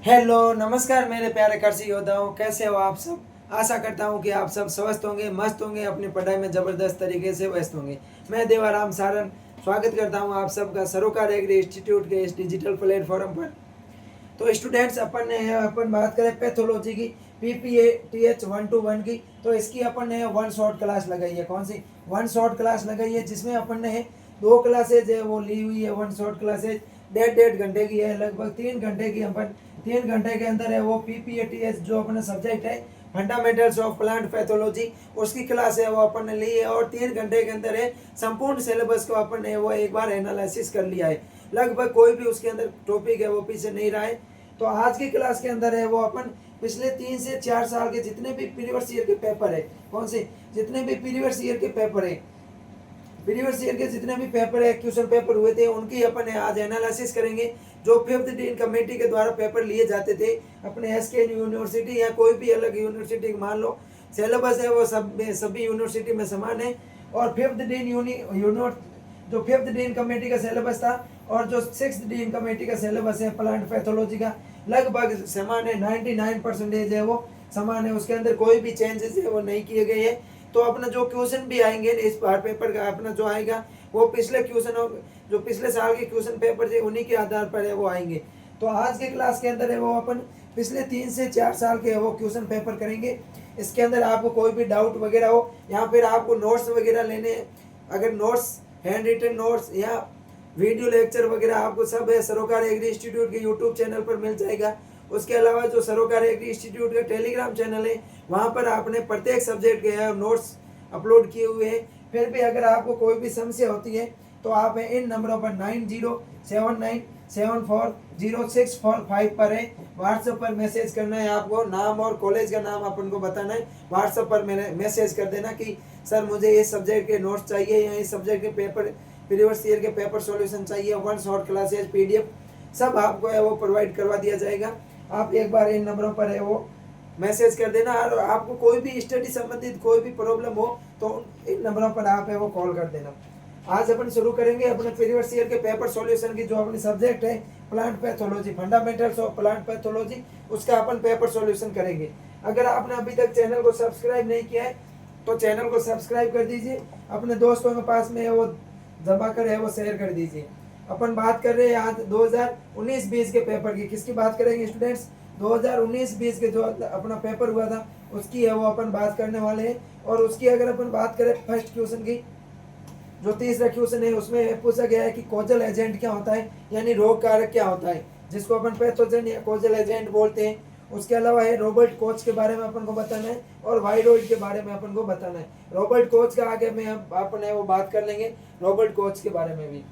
Hello नमस्कार मेरे प्यारे कृषि योद्धाओं, कैसे हो आप सब। आशा करता हूँ कि आप सब स्वस्थ होंगे, मस्त होंगे, अपनी पढ़ाई में ज़बरदस्त तरीके से व्यस्त होंगे। मैं देवाराम सारन स्वागत करता हूँ आप सबका सरोकार एग्री इंस्टीट्यूट के इस डिजिटल प्लेटफॉर्म पर। तो स्टूडेंट्स, अपन बात करें पैथोलॉजी की, PPATH 121 की। तो इसकी अपन ने वन शॉर्ट क्लास लगाई है। कौन सी वन शॉर्ट क्लास लगाई है, जिसमें अपन ने दो क्लासेज है वो ली हुई है। वन शॉर्ट क्लासेज 1.5 घंटे की है, लगभग 3 घंटे की। अपन 3 घंटे के अंदर है वो PPATH जो अपना सब्जेक्ट है, फंडामेंटल्स ऑफ प्लांट पैथोलॉजी, उसकी क्लास है वो अपन ने ली है। और 3 घंटे के अंदर है संपूर्ण सिलेबस को अपन ने वो एक बार एनालिसिस कर लिया है। लगभग कोई भी उसके अंदर टॉपिक है वो पीछे नहीं रहा है। तो आज की क्लास के अंदर है वो अपन पिछले 3 से 4 साल के जितने भी प्रीवियस ईयर के पेपर है, कौन से जितने भी प्रीवियस ईयर के पेपर है, प्रीवियस ईयर के जितने भी पेपर है, क्वेश्चन पेपर हुए थे, उनकी अपन आज एनालिसिस करेंगे। जो फिफ्थ डीन कमेटी के द्वारा पेपर लिए जाते थे अपने SK यूनिवर्सिटी या कोई भी अलग यूनिवर्सिटी, मान लो सिलेबस है वो सभी यूनिवर्सिटी में समान है। और फिफ्थ डीन जो फिफ्थ डीन कमेटी का सिलेबस था और जो सिक्स डीन कमेटी का सिलेबस है प्लांट पैथोलॉजी का, लगभग समान है। 99% है वो समान है, उसके अंदर कोई भी चेंजेस है वो नहीं किए गए हैं। तो अपना जो क्वेश्चन भी आएंगे इस बार पेपर का, अपना जो आएगा वो पिछले क्वेश्चन, जो पिछले साल के क्वेश्चन पेपर थे उन्हीं के आधार पर है वो आएंगे। तो आज के क्लास के अंदर है वो अपन पिछले 3 से 4 साल के वो क्वेश्चन पेपर करेंगे। इसके अंदर आपको कोई भी डाउट वगैरह हो या फिर आपको नोट्स वगैरह लेने, अगर नोट्स, हैंड रिटन नोट्स या वीडियो लेक्चर वगैरह आपको सब है सरोकार एग्री इंस्टीट्यूट के यूट्यूब चैनल पर मिल जाएगा। उसके अलावा जो सरोकार एग्री इंस्टीट्यूट का टेलीग्राम चैनल है वहाँ पर आपने प्रत्येक सब्जेक्ट के नोट्स अपलोड किए हुए हैं। फिर भी अगर आपको कोई भी समस्या होती है तो आप इन नंबरों पर 9079740645 पर है व्हाट्सएप पर मैसेज करना है। आपको नाम और कॉलेज का नाम अपन को बताना है। व्हाट्सएप पर मैंने मैसेज कर देना कि सर मुझे इस सब्जेक्ट के नोट्स चाहिए या इस सब्जेक्ट के पेपर, प्रीवियस ईयर के पेपर सॉल्यूशन चाहिए, वन शॉर्ट क्लासेज, PDF सब आपको है वो प्रोवाइड करवा दिया जाएगा। आप एक बार इन नंबरों पर है वो मैसेज कर देना। और आपको कोई भी स्टडी संबंधित कोई भी प्रॉब्लम हो तो इन नंबरों पर आप है वो कॉल कर देना। आज अपन शुरू करेंगे अपने प्रीवियस ईयर के पेपर सॉल्यूशन की। जो अपने सब्जेक्ट है plant pathology, fundamentals of plant pathology, उसका अपन पेपर सॉल्यूशन करेंगे। अगर आपने अभी तक चैनल को सब्सक्राइब नहीं किया है तो चैनल को सब्सक्राइब कर दीजिए, अपने दोस्तों के पास में वो जमा कर है वो शेयर कर दीजिए। अपन बात कर रहे हैं आज 2019-20 के पेपर की। किसकी बात करेंगे स्टूडेंट्स? 2019-20 के जो अपना पेपर हुआ था उसकी है वो अपन बात करने वाले हैं। और उसकी अगर अपन बात करें फर्स्ट क्वेश्चन की, जो तीसरा क्वेश्चन है उसमें पूछा गया है कि कोजल एजेंट क्या होता है, यानी रोग कारक क्या होता है, जिसको अपन पैथोजन या कोजल एजेंट बोलते हैं। उसके अलावा है रॉबर्ट कोच के बारे में अपन को बताना है और वायरॉइड के बारे में अपन को बताना है। रॉबर्ट कोच का आगे में अपन है वो बात कर लेंगे, रॉबर्ट कोच के बारे में भी।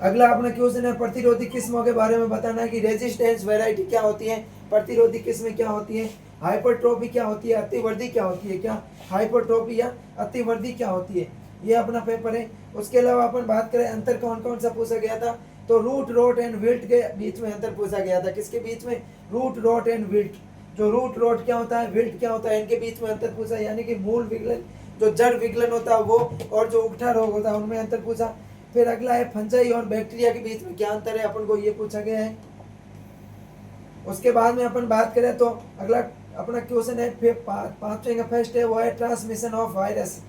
अगला अपना क्वेश्चन है प्रतिरोधी किस्मों के बारे में बताना है कि रेजिस्टेंस वैरायटी क्या होती है, प्रतिरोधी किस्में क्या होती है, हाइपरट्रोफी क्या होती है, अतिवृद्धि क्या होती है, क्या हाइपरट्रोफी या अतिवृद्धि क्या होती है, ये अपना पेपर है। उसके अलावा अपन बात करें अंतर कौन कौन सा पूछा गया था, तो रूट रोट एंड विल्ट के बीच में अंतर पूछा गया था। किसके बीच में? Root rot and wilt. जो रूट रोट क्या होता है, विल्ट क्या होता है, इनके बीच में अंतर पूछा, यानी कि मूल विगलन, जो जड़ विगलन होता है वो, और जो उगठा रोग होता है उनमें अंतर पूछा। फिर अगला है फंजाई और बैक्टीरिया के बीच में क्या अंतर है, अपन को ये पूछा गया है। उसके बाद में अपन बात करें तो अगला अपना क्वेश्चन है फिर पांचवें का फर्स्ट है वो है ट्रांसमिशन ऑफ वायरस,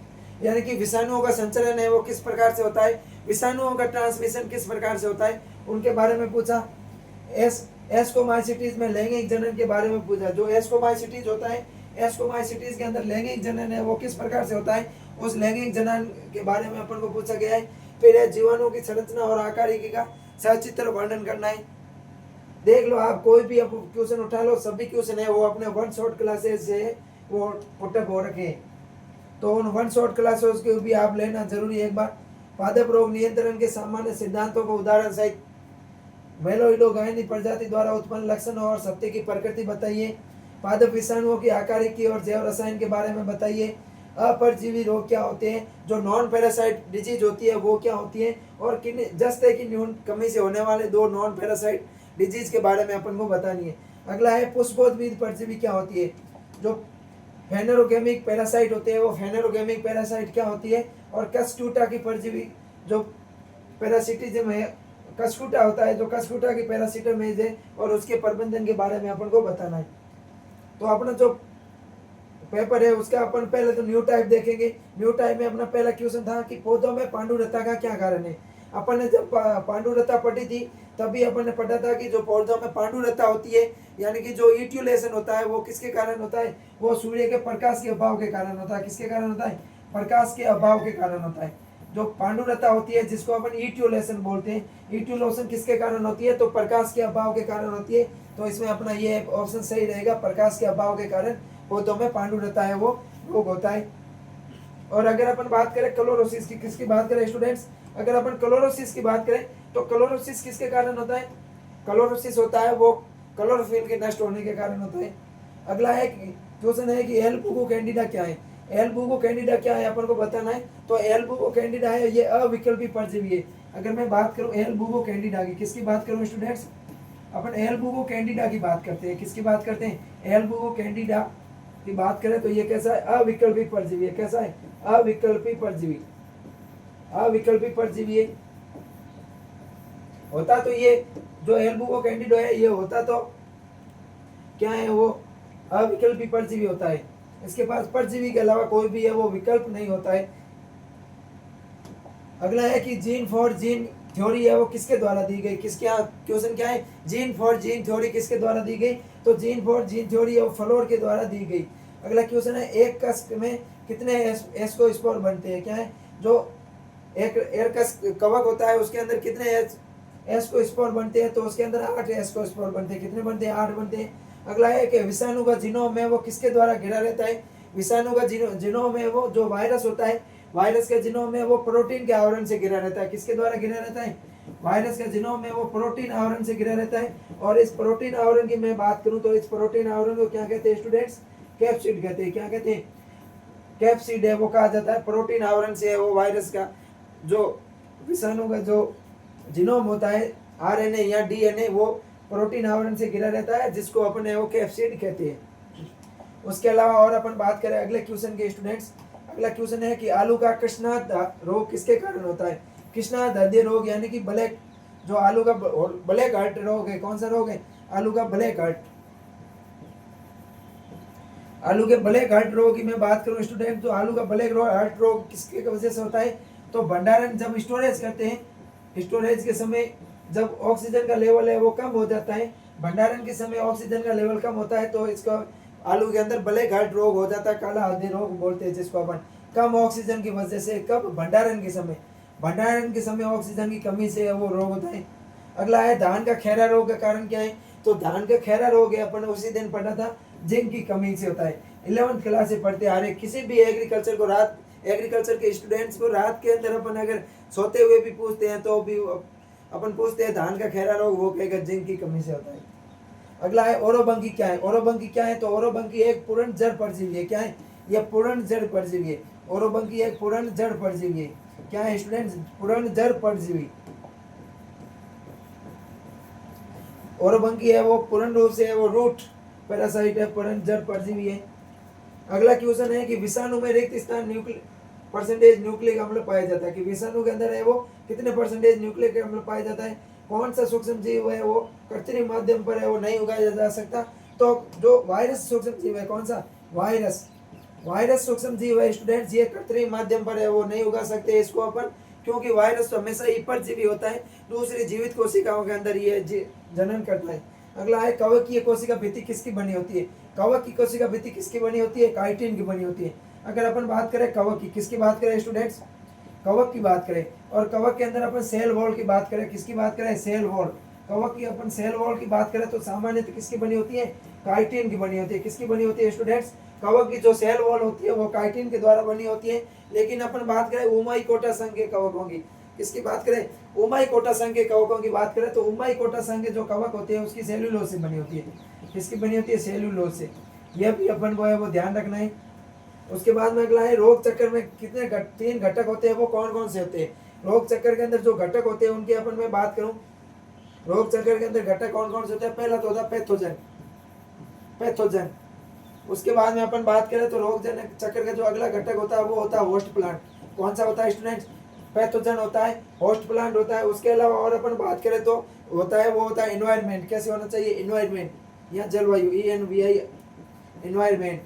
यानी कि विषाणुओं का संचरण है वो किस प्रकार से होता है, विषाणुओं का ट्रांसमिशन किस प्रकार से होता है, उनके बारे में पूछा। एस्कोमाइसिटीज में लैंगिक जनन के बारे में पूछा। जो एस्कोमाइसिटीज होता है, एस्कोमाइसिटीज के अंदर लैंगिक जनन है वो किस प्रकार से होता है, उस लैंगिक जनन के बारे में अपन को पूछा गया है। फिर है जीवाणुओं की संरचना और आकारिकी का सचित्र वर्णन करना है। देख लो आप कोई भी क्वेश्चन उठा लो, सभी क्वेश्चन है वो अपने वन शॉट क्लासेस से वो पुटअप हो रखे हैं। तो उन वन शॉट क्लासेस के भी आप लेना जरूरी है एक बार। पादप रोग नियंत्रण के सामान्य सिद्धांतों को उदाहरण सहित मेलोइडोगाइनी प्रजाति द्वारा उत्पन्न लक्षण और सत्य की प्रकृति बताइए। पादप विषाणुओं की आकारिकी और जैव रसायन के बारे में बताइए। अपरजीवी रोग क्या होते हैं, जो नॉन पैरासाइट डिजीज होती है वो क्या होती है, और किन जस्ते की न्यून कमी से होने वाले 2 नॉन पैरासाइट डिजीज के बारे में अपन को बतानी है। अगला है पुष्पोद्भिद परजीवी क्या होती है। जो फेनेरोगेमिक पैरासाइट होते हैं वो फेनेरोगेमिक पैरासाइट क्या होती है, और कस्टूटा की परजीवी जो पैरासिटिज्म है कसकुटा होता है, जो कसकुटा की पैरासीटामेज है और उसके प्रबंधन के बारे में अपन को बताना है। तो अपना जो पेपर है उसका अपन पहले तो न्यू टाइप देखेंगे। न्यू टाइप में अपना पहला क्वेश्चन था कि पौधों में पांडुरता का क्या कारण है। अपन ने जब पांडुरता पढ़ी थी तभी अपन ने पढ़ा था कि जो पौधों में पांडुरता होती है यानी कि जो इट्यूलेशन होता है वो किसके कारण होता है, वो सूर्य के प्रकाश के अभाव के कारण होता है। किसके कारण होता है, प्रकाश के अभाव के कारण होता है। जो पांडुरता होती है जिसको अपन इट्यूलेशन बोलते हैं, इट्यूलेशन किसके कारण होती है, तो प्रकाश के अभाव के कारण होती है। तो इसमें अपना ये ऑप्शन सही रहेगा, प्रकाश के अभाव के कारण पौधों में पांडुरता है वो रोग होता है। और अगर अपन बात करें क्लोरोसिस की, किसकी बात करें स्टूडेंट्स, अगर अपन क्लोरोसिस की बात करें तो क्लोरोसिस किसके कारण होता है, क्लोरोसिस होता है वो क्लोरोफिल के नष्ट होने के कारण होता है। अगला है क्वेश्चन है कि एल बुको कैंडिडा क्या है। एल बुको कैंडिडा क्या है अपन को बताना है। तो एल बुको कैंडिडा है ये अविकल्पी परजीवी है। अगर मैं बात करूं एल बुको कैंडिडा की, किसकी बात करूं स्टूडेंट्स, अपन एल बुको कैंडिडा की बात करते हैं। किसकी बात करते हैं, एल बुको कैंडिडा की बात करें तो ये कैसा है, अविकल्पी परजीवी है। कैसा है, अविकल्पी परजीवी, अविकल्पी परजीवी है। होता तो ये जो एल बुको कैंडिडा है ये होता तो क्या है, वो अविकल्पी परजीवी होता है। इसके पास परजीवी के अलावा कोई भी है वो विकल्प नहीं होता है। अगला है कि जीन फॉर जीन थ्योरी है वो किसके द्वारा दी गई। किसके यहाँ क्वेश्चन क्या है, जीन फॉर जीन थ्योरी किसके द्वारा दी गई, तो जीन फॉर जीन थ्योरी है वो फ्लोर के द्वारा दी गई। अगला क्वेश्चन है एक कस में कितने एस्कोस्पोर बनते हैं। क्या है, जो एक एयरकस कवक होता है उसके अंदर कितने एस्कोस्पोर बनते हैं, तो उसके अंदर 8 एस्कोस्पोर बनते हैं। कितने बनते हैं, 8 बनते हैं। अगला है कि विषाणु का जीनोम है वो किसके द्वारा घिरा रहता है। विषाणु का जीनोम है वो जो वायरस होता है, वायरस के जीनोम में वो प्रोटीन के आवरण से घिरा रहता है। किसके द्वारा घिरा रहता है, वायरस के जीनोम में वो प्रोटीन आवरण से घिरा रहता है। और इस प्रोटीन आवरण की मैं बात करूं तो इस प्रोटीन आवरण को क्या कहते हैं स्टूडेंट्स, कैप्सिड कहते हैं। क्या कहते हैं, कैप्सिड है वो कहा जाता है। प्रोटीन आवरण से वो वायरस का जो विषाणु का जो जीनोम होता है, आरएनए या डीएनए, वो प्रोटीन आवरण से घिरा रहता है जिसको अपन वो कैप्सिड कहते हैं। उसके अलावा और अपन बात करें अगले क्वेश्चन के स्टूडेंट्स, अगला क्वेश्चन है कि आलू का कृष्णा रोग किसके कारण होता है। कृष्णा हृदय रोग यानी कि ब्लैक, जो आलू का ब्लैक हार्ट रोग है, कौन सा रोग है, आलू का ब्लैक हार्ट। आलू के ब्लैक हार्ट रोग की मैं बात करूं स्टूडेंट, तो आलू का ब्लैक हार्ट रोग किसके वजह से होता है, तो भंडारण जब स्टोरेज करते हैं, स्टोरेज के समय जब ऑक्सीजन का लेवल है वो कम हो जाता है, भंडारण के समय ऑक्सीजन का लेवल कम होता है तो इसका आलू के अंदर ब्लैक हार्ट रोग हो जाता है, काला हृदय रोग बोलते हैं जिसको अपन। कम ऑक्सीजन की वजह से, कब, भंडारण के समय, भंडारण के समय ऑक्सीजन की कमी से वो रोग होता है। अगला है धान का खैरा रोग का कारण क्या है, तो धान का खैरा रोग है अपन उसी दिन पढ़ा था, जिंक की कमी से होता है। 11th क्लास से पढ़ते आ रहे, किसी भी एग्रीकल्चर को रात, एग्रीकल्चर के स्टूडेंट्स को रात के अंदर अपन अगर सोते हुए भी पूछते हैं तो भी अपन पूछते हैं धान का खैरा रोग, वो कहेगा जिंक की कमी से होता है। अगला है ओरोबंकी क्या है, ओरोबंकी क्या है, तो ओरोबंकी एक पूर्ण जड़ परजीवी है। क्या है, यह पूर्ण जड़ परजीवी है। ओरोबंकी एक पूर्ण जड़ परजीवी है। क्या है स्टूडेंट्स, पूर्ण जड़ परजीवी। ओरोबंकी है वो पूर्ण रूप से है वो रूट पैरासाइट है, पूर्ण जड़ परजीवी है। अगला क्वेश्चन है कि विषाणु में रिक्त स्थान परसेंटेज न्यूक्लिक अम्ल पाया जाता है, कि विषाणु के अंदर है वो कितने परसेंटेज न्यूक्लिक अम्ल पाया जाता है। कौन सा सूक्ष्म जीव है वो कृत्रिम माध्यम पर है वो नहीं उगाया जा सकता, तो जो वायरस सूक्ष्म जीव है, कौन सा, वायरस, वायरस सूक्ष्म जीव है स्टूडेंट्स, ये कृत्रिम माध्यम पर है वो नहीं उगा सकते इसको अपन, क्योंकि वायरस तो हमेशा ही परजीवी होता है, दूसरी जीवित कोशिकाओं के अंदर ये जनन करता है। अगला है कवकीय कोशिका भित्ति किसकी बनी होती है, कवक की कोशिका भित्ति किसकी बनी होती है, काइटिन की बनी होती है। अगर अपन बात करें कवक की, किसकी बात करें स्टूडेंट्स, कवक की बात करें, और कवक के अंदर अपन सेल वॉल की बात करें, किसकी बात करें, सेल वॉल, कवक की अपन सेल वॉल की बात करें तो सामान्यतः किसकी बनी होती है, काइटिन की बनी होती है। किसकी बनी होती है स्टूडेंट्स, कवक की जो सेल वॉल होती है वो काइटिन के द्वारा बनी होती है। लेकिन अपन बात करें उमाइकोटा संघ के कवकों की, किसकी बात करें, उमाइकोटा संघ के कवकों की बात करें तो उमाइकोटा संघ के जो कवक होते हैं उसकी सेल्यूलोज से बनी होती है। किसकी बनी होती है, सेल्यूलोज से। यह भी अपन को है वो ध्यान रखना है। उसके बाद में अगला है रोग चक्कर में कितने 3 घटक होते हैं, वो कौन कौन से होते हैं। रोग चक्कर के अंदर जो घटक होते हैं उनकी अपन मैं बात करूं, रोग चक्कर के अंदर घटक कौन कौन से होते हैं, पहला तो होता है पैथोजन, पैथोजन। उसके बाद में अपन बात करें तो रोग चक्कर का जो अगला घटक होता है वो होता है होस्ट प्लांट। कौन सा होता है स्टूडेंट्स, पैथोजन होता है, होस्ट प्लांट होता है। उसके अलावा और अपन बात करें तो होता है वो होता है इन्वायरमेंट। कैसे होना चाहिए? इन्वायरमेंट या जलवायु, ENVI, इन्वायरमेंट।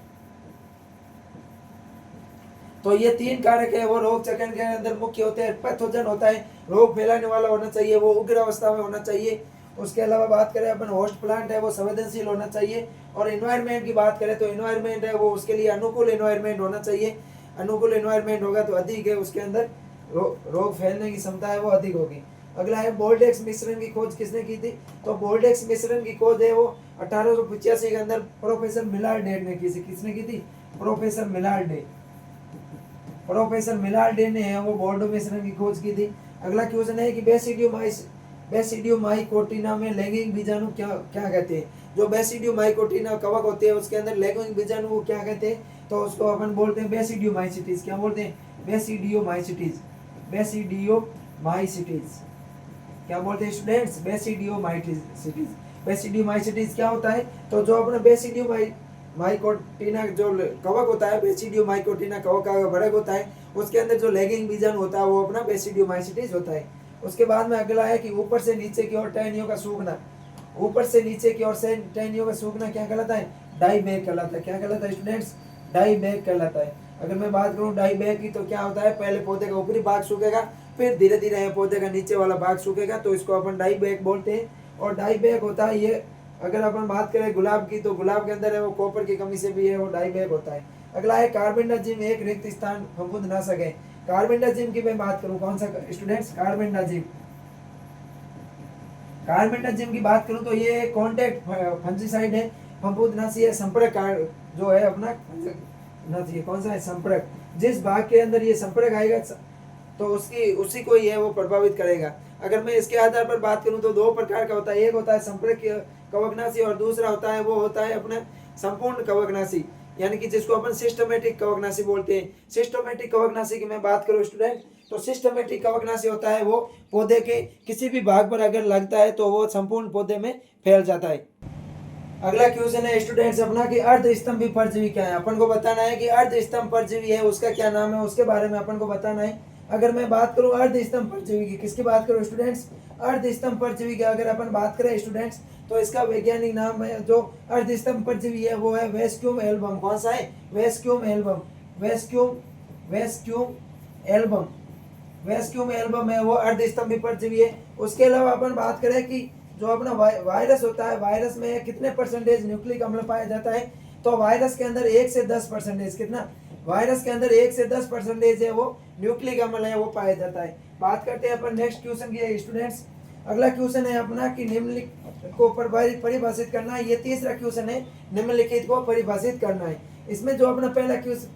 तो ये तीन कारक है वो रोग चक्र के अंदर मुख्य होते हैं। पैथोजन होता है रोग फैलाने वाला होना चाहिए, वो उग्र अवस्था में होना चाहिए। उसके अलावा बात करें अपन होस्ट प्लांट है वो संवेदनशील होना चाहिए। और इन्वायरमेंट की बात करें तो इन्वायरमेंट है वो उसके लिए अनुकूल इन्वायरमेंट होना चाहिए। अनुकूल इन्वायरमेंट होगा तो अधिक है उसके अंदर रोग फैलने की क्षमता है वो अधिक होगी। अगला है बोल्डेक्स मिश्रण की खोज किसने की थी? तो बोल्डेक्स मिश्रण की खोज है वो 1885 के अंदर प्रोफेसर मिलार्डे ने की थी। किसने की थी? प्रोफेसर मिलार्डे। प्रोफेसर मिलार्डे ने है वो बोर्डो मिश्रण की खोज की थी। अगला क्वेश्चन है कि बेसिडियोमाइकोटिना में लैंगिक बीजाणु क्या क्या कहते हैं? जो बेसिडियोमाइकोटिना कवक होते हैं उसके अंदर लैंगिक बीजाणु को क्या कहते हैं? तो उसको अपन बोलते हैं बेसिडियोमाइसिटीज। क्या बोलते हैं? बेसिडियोमाइसिटीज। बेसिडियोमाइसिटीज क्या बोलते हैं स्टूडेंट्स? बेसिडियोमाइसिटीज। बेसिडियोमाइसिटीज क्या होता है? तो जो अपना बेसिडियोमाइकोटिना जो कवक होता है, बेसिडियोमाइकोटिना कवक का वर्ग होता है, उसके अंदर जो लैगिंग बीजाणु होता है वो अपना बेसिडियोमाइसिटीज होता है। उसके बाद में अगला है कि ऊपर से नीचे की ओर टहनियों का सूखना। ऊपर से नीचे की ओर से टहनियों का सूखना क्या कहलाता है? डाई बैग कहलाता है। क्या कहलाता है स्टूडेंट्स? डाई बैग कहलाता है। अगर मैं बात करूं डाई बैग की तो क्या होता है? पहले पौधे का ऊपरी भाग सूखेगा, फिर धीरे धीरे पौधे का नीचे वाला भाग सूखेगा, तो इसको अपन डाई बैग बोलते हैं। और डाई बैग होता है ये, अगर अपन बात करें गुलाब की तो गुलाब के अंदर है वो कॉपर की कमी से भी है वो डाई बैग होता है। अगला है कार्बेंडाजिम एक रिक्त स्थान फफूंदनाशक है। कार्बेंडाजिम की मैं बात करूं कौन सा स्टूडेंट्स? कार्बेंडाजिम। कार्बेंडाजिम की बात करूं तो ये कॉन्टैक्ट फंजीसाइड है, फफूंदनाशी है, संपर्क जो है अपना कौन सा है? संपर्क। जिस भाग के अंदर ये संपर्क आएगा तो उसकी उसी को ही है वो प्रभावित करेगा। अगर मैं इसके आधार पर बात करूं तो दो प्रकार का होता है। एक होता है संपर्क कवकनाशी और दूसरा होता है वो होता है अपना संपूर्ण कवकनाशी, यानी कि जिसको अपन सिस्टमेटिक कवकनाशी बोलते हैं। सिस्टमेटिक कवकनाशी की मैं बात करूं स्टूडेंट तो सिस्टमेटिक कवकनाशी होता है वो पौधे के किसी भी भाग पर अगर लगता है तो वो संपूर्ण पौधे में फैल जाता है। अगला क्वेश्चन है स्टूडेंट्स अपना कि अर्धस्तंभी परजीवी क्या है? अपन को बताना है कि अर्धस्तंभ परजीवी है उसका क्या नाम है, उसके बारे में अपन को बताना है। अगर मैं बात करूं अर्धस्तंभ परजीवी की, किसकी बात करूं स्टूडेंट्स? अर्धस्तंभ परजीवी की अगर अपन बात करें स्टूडेंट्स तो इसका वैज्ञानिक नाम है जो अर्धस्तंभ परजीवी है वो है वेस्क्यूम एल्बम। कौन सा है? वेस्क्यूम एल्बम। वेस्क्यूम एल्बम। वेस्क्यूम एल्बम है वो अर्धस्तंभी परजीवी है। उसके अलावा अपन बात करें कि जो अपना वायरस होता है, वायरस में कितने परसेंटेज न्यूक्लिक अम्ल पाया जाता है? तो वायरस के अंदर 1 से 10%, कितना? वायरस के अंदर 1 से 10% है वो न्यूक्लिक अम्ल है वो पाया जाता है। बात करते हैं अपन नेक्स्ट क्वेश्चन की स्टूडेंट्स। अगला क्वेश्चन है अपना कि निम्नलिखित को परिभाषित करना है। ये तीसरा क्वेश्चन है, निम्नलिखित को परिभाषित करना है। इसमें जो अपना पहला क्वेश्चन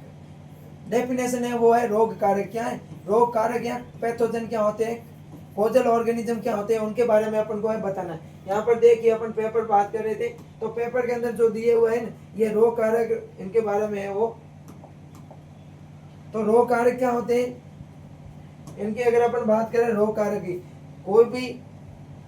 डेफिनेशन है वो है रोग कारक। क्या है? रोग कारक या पैथोजन क्या होते हैं, कोजल ऑर्गेनिज्म क्या होते हैं, उनके बारे में अपन को है बताना है। यहाँ पर देखिए अपन पेपर बात कर रहे थे तो पेपर के अंदर जो दिए हुए हैं ये रोग कारक इनके बारे में है वो। तो रोग कारक क्या होते हैं इनकी अगर अपन बात करें रोग कारक की, कोई भी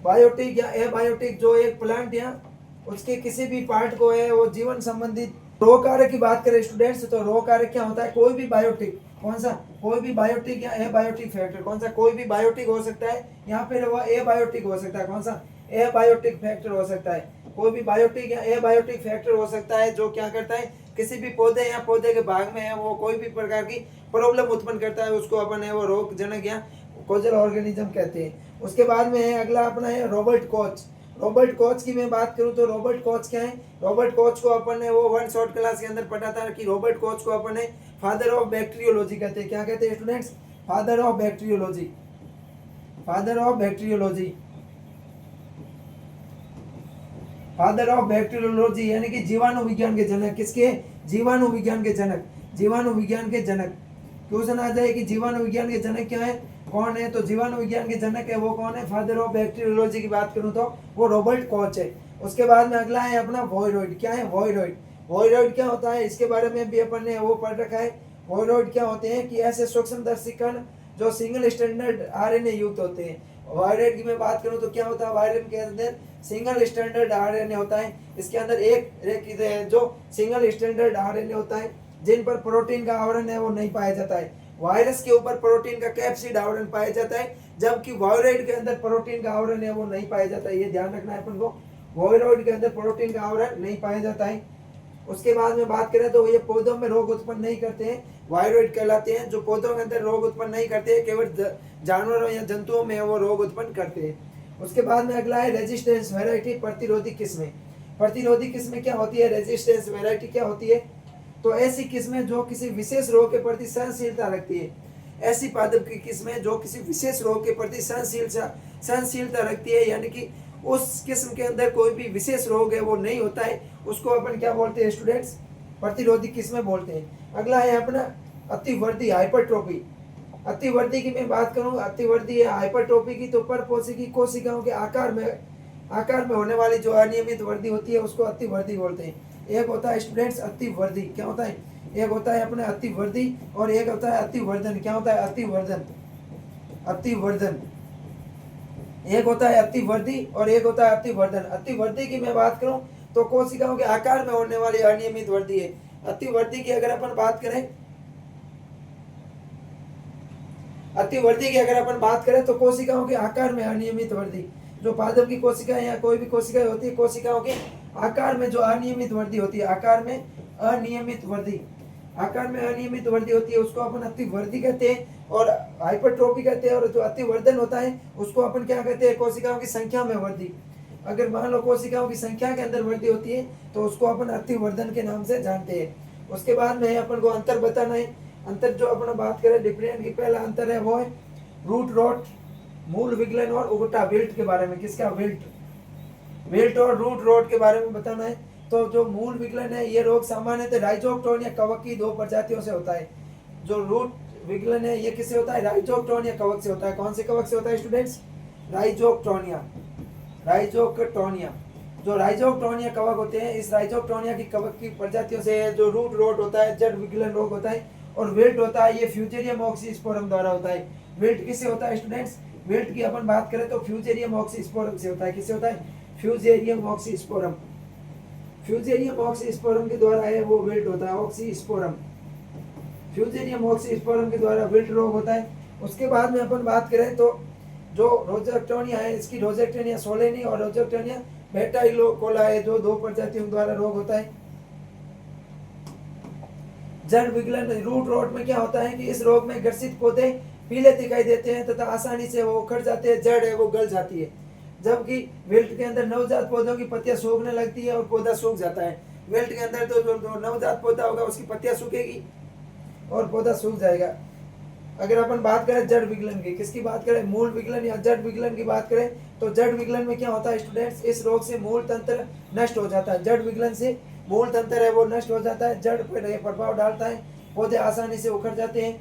बायोटिक या एबायोटिक जो एक प्लांट या उसके किसी भी पार्ट को है वो जीवन संबंधित रोग कारक की बात करें स्टूडेंट्स तो रोग कारक क्या होता है? कोई भी बायोटिक, कौन सा? कोई भी बायोटिक या एबायोटिक फैक्टर। कौन सा? कोई भी बायोटिक हो सकता है या फिर वो एबायोटिक हो सकता है। कौन सा? एबायोटिक फैक्टर हो सकता है। कोई भी बायोटिक या एबायोटिक फैक्टर हो सकता है जो क्या करता है किसी भी पौधे या पौधे के भाग में है वो कोई भी प्रकार की प्रॉब्लम उत्पन्न करता है, उसको अपन है वो रोगजनक या कोजल ऑर्गेनिज्म कहते हैं। उसके बाद में है अगला अपना है रॉबर्ट कोच। रॉबर्ट कोच की मैं बात करूं तो रॉबर्ट कोच क्या है? रॉबर्ट कोच को अपन ने वो 1 शॉर्ट क्लास के अंदर पढ़ा था कि रॉबर्ट कोच को अपन ने फादर ऑफ बैक्टीरियोलॉजी कहते हैं। क्या कहते हैं students? Father of bacteriology. Father of bacteriology. Father of bacteriology यानी कि जीवाणु विज्ञान के जनक। किसके? जीवाणु विज्ञान के जनक। जीवाणु विज्ञान के जनक। क्वेश्चन आ जाए कि जीवाणु विज्ञान के जनक क्या है, कौन है? तो जीवाणु विज्ञान के जनक है वो कौन है? फादर ऑफ बैक्टीरियोलॉजी की बात करूं तो वो रॉबर्ट कोच है। उसके बाद में अगला है अपना वोयरॉइड। क्या है? वोयरॉइड। वोयरॉइड क्या होता है इसके बारे में भी अपन ने वो पढ़ रखा है। वोयरॉइड क्या होते हैं कि ऐसे सूक्ष्मदर्शी कण जो सिंगल स्टैंडर्ड आरएनए युक्त होते हैं। वायरस की मैं बात करूं तो क्या होता है? वायरस के अंदर सिंगल स्टैंडर्ड आरएनए होता है। इसके अंदर एक जो सिंगल स्टैंडर्ड आरएनए होता है जिन पर प्रोटीन का आवरण है वो नहीं पाया जाता है। वायरस के ऊपर प्रोटीन का कैप्सिड आवरण पाया जाता है, जबकि वायरॉइड के अंदर प्रोटीन का आवरण है वो नहीं पाया जाता है। ये ध्यान रखना है अपन को, वायरॉइड के अंदर प्रोटीन का आवरण नहीं पाया जाता है। उसके बाद में बात करें तो ये पौधों में रोग उत्पन्न नहीं करते हैं, वायरॉइड कहलाते हैं, जो पौधों के अंदर रोग उत्पन्न नहीं करते हैं, केवल जानवरों या जंतुओं में वो रोग उत्पन्न करते हैं। उसके बाद में अगला है रेजिस्टेंस वैरायटी, प्रतिरोधी किस्में। प्रतिरोधी किस्में क्या होती है, रेजिस्टेंस वैरायटी क्या होती है, तो ऐसी किस्में जो किसी विशेष रोग के प्रति सहनशीलता रखती है। ऐसी पादप की किस्में जो किसी विशेष रोग के प्रति सहनशीलता रखती है, यानी कि उस किस्म के अंदर कोई भी विशेष रोग है वो नहीं होता है, उसको अपन क्या बोलते हैं स्टूडेंट्स, प्रतिरोधी किस्में बोलते हैं। अगला है अपना अतिवृद्धि, हाइपरट्रोफी। अतिवृद्धि की मैं बात करूं, अतिवृद्धि या हाइपरट्रोफी की, तो परपोषी कोशिकाओं के आकार में होने वाली जो अनियमित वृद्धि होती है उसको अतिवृद्धि बोलते हैं। एक होता है स्टूडेंट्स अतिवृद्धि, क्या होता है, एक होता है अपने अतिवृद्धि और एक होता है अतिवर्धन। क्या होता है, अतिवर्धन, अतिवर्धन। एक होता है अतिवृद्धि और एक होता है अतिवर्धन। अतिवृद्धि की मैं बात करूं तो कोशिकाओं के आकार में होने वाली अनियमित वृद्धि है। अतिवृद्धि की अगर अपन बात करें, अतिवृद्धि की अगर अपन बात करें तो कोशिकाओं के आकार में अनियमित वृद्धि, जो पादप की कोशिकाएं या कोई भी कोशिकाएं होती है, कोशिकाओं के आकार में जो अनियमित वृद्धि होती है, आकार में अनियमित वृद्धि, आकार में अनियमित वृद्धि होती है उसको अपन अतिवृद्धि कहते हैं और हाइपरट्रोफी कहते हैं। और जो अतिवर्धन होता है उसको अपन क्या कहते हैं, कोशिकाओं की संख्या में वृद्धि। अगर मान लो कोशिकाओं की संख्या के अंदर वृद्धि होती है तो उसको अपन अतिवर्धन के नाम से जानते हैं। उसके बाद में अपन को अंतर बताना है। अंतर जो अपन बात करें डिफरेंट की, पहला अंतर है वो है रूट रॉट, मूल विगलन और उगटा, विल्ट के बारे में। किसका, विल्ट और रूट रॉट के बारे में बताना है। तो जो मूल विगलन है ये रोग सामान्यतः राइजोक्टोन या कवक की 2 प्रजातियों से होता है। जो रूट विगलन है ये किससे होता है, राइजोक्टोन या कवक से होता है। कौन से कवक से होता है स्टूडेंट्स, राइजोक्टोनिया, राइजोक्टोनिया। जो राइजोक्टोनिया कवक होते हैं, इस राइजोक्टोनिया की कवक की प्रजातियों से जो रूट रॉट होता है, जड़ विगलन रोग होता है, और विल्ट होता है ये फ्यूजेरियम ऑक्सीस्पोरम द्वारा होता है। विल्ट किससे होता है स्टूडेंट्स, विल्ट की अपन बात करें तो फ्यूजेरियम ऑक्सीस्पोरम से होता है। किससे होता है, फ्यूजेरियम ऑक्सीस्पोरम, फ्यूजेरियम ऑक्सीस्पोरम के द्वारा है वो विल्ट होता है, ऑक्सीस्पोरम, फ्यूजेरियम ऑक्सीस्पोरम के द्वारा विल्ट रोग होता है। उसके बाद में अपन बात करें तो जो रोजेक्टोनिया है, इसकी रोजेक्टोनिया सोलेनी और रोजेक्टोनिया बेटाइलोकोला है, जो 2 प्रजातियों द्वारा रोग होता है। जड़ विगलन रूट रॉट में क्या होता है कि इस रोग में ग्रसित पौधे पीले दिखाई देते हैं तथा आसानी से वो उखड़ जाते हैं, जड़ है वो गल जाती है। जबकि विल्ट के अंदर नवजात पौधों की पत्तियां सूखने लगती है और पौधा सूख जाता है। विल्ट के अंदर तो जो नवजात पौधा होगा उसकी पत्तियां सूखेगी और पौधा सूख जाएगा। अगर अपन बात करें जड़ विगलन की, किसकी बात करें, मूल विगलन या जड़ विगलन की बात करें तो जड़ विगलन में क्या होता है स्टूडेंट्स, इस रोग से मूल तंत्र नष्ट हो जाता है। जड़ विगलन से मूल तंत्र है वो नष्ट हो जाता है, जड़ पर प्रभाव डालता है, पौधे आसानी से उखड़ जाते हैं,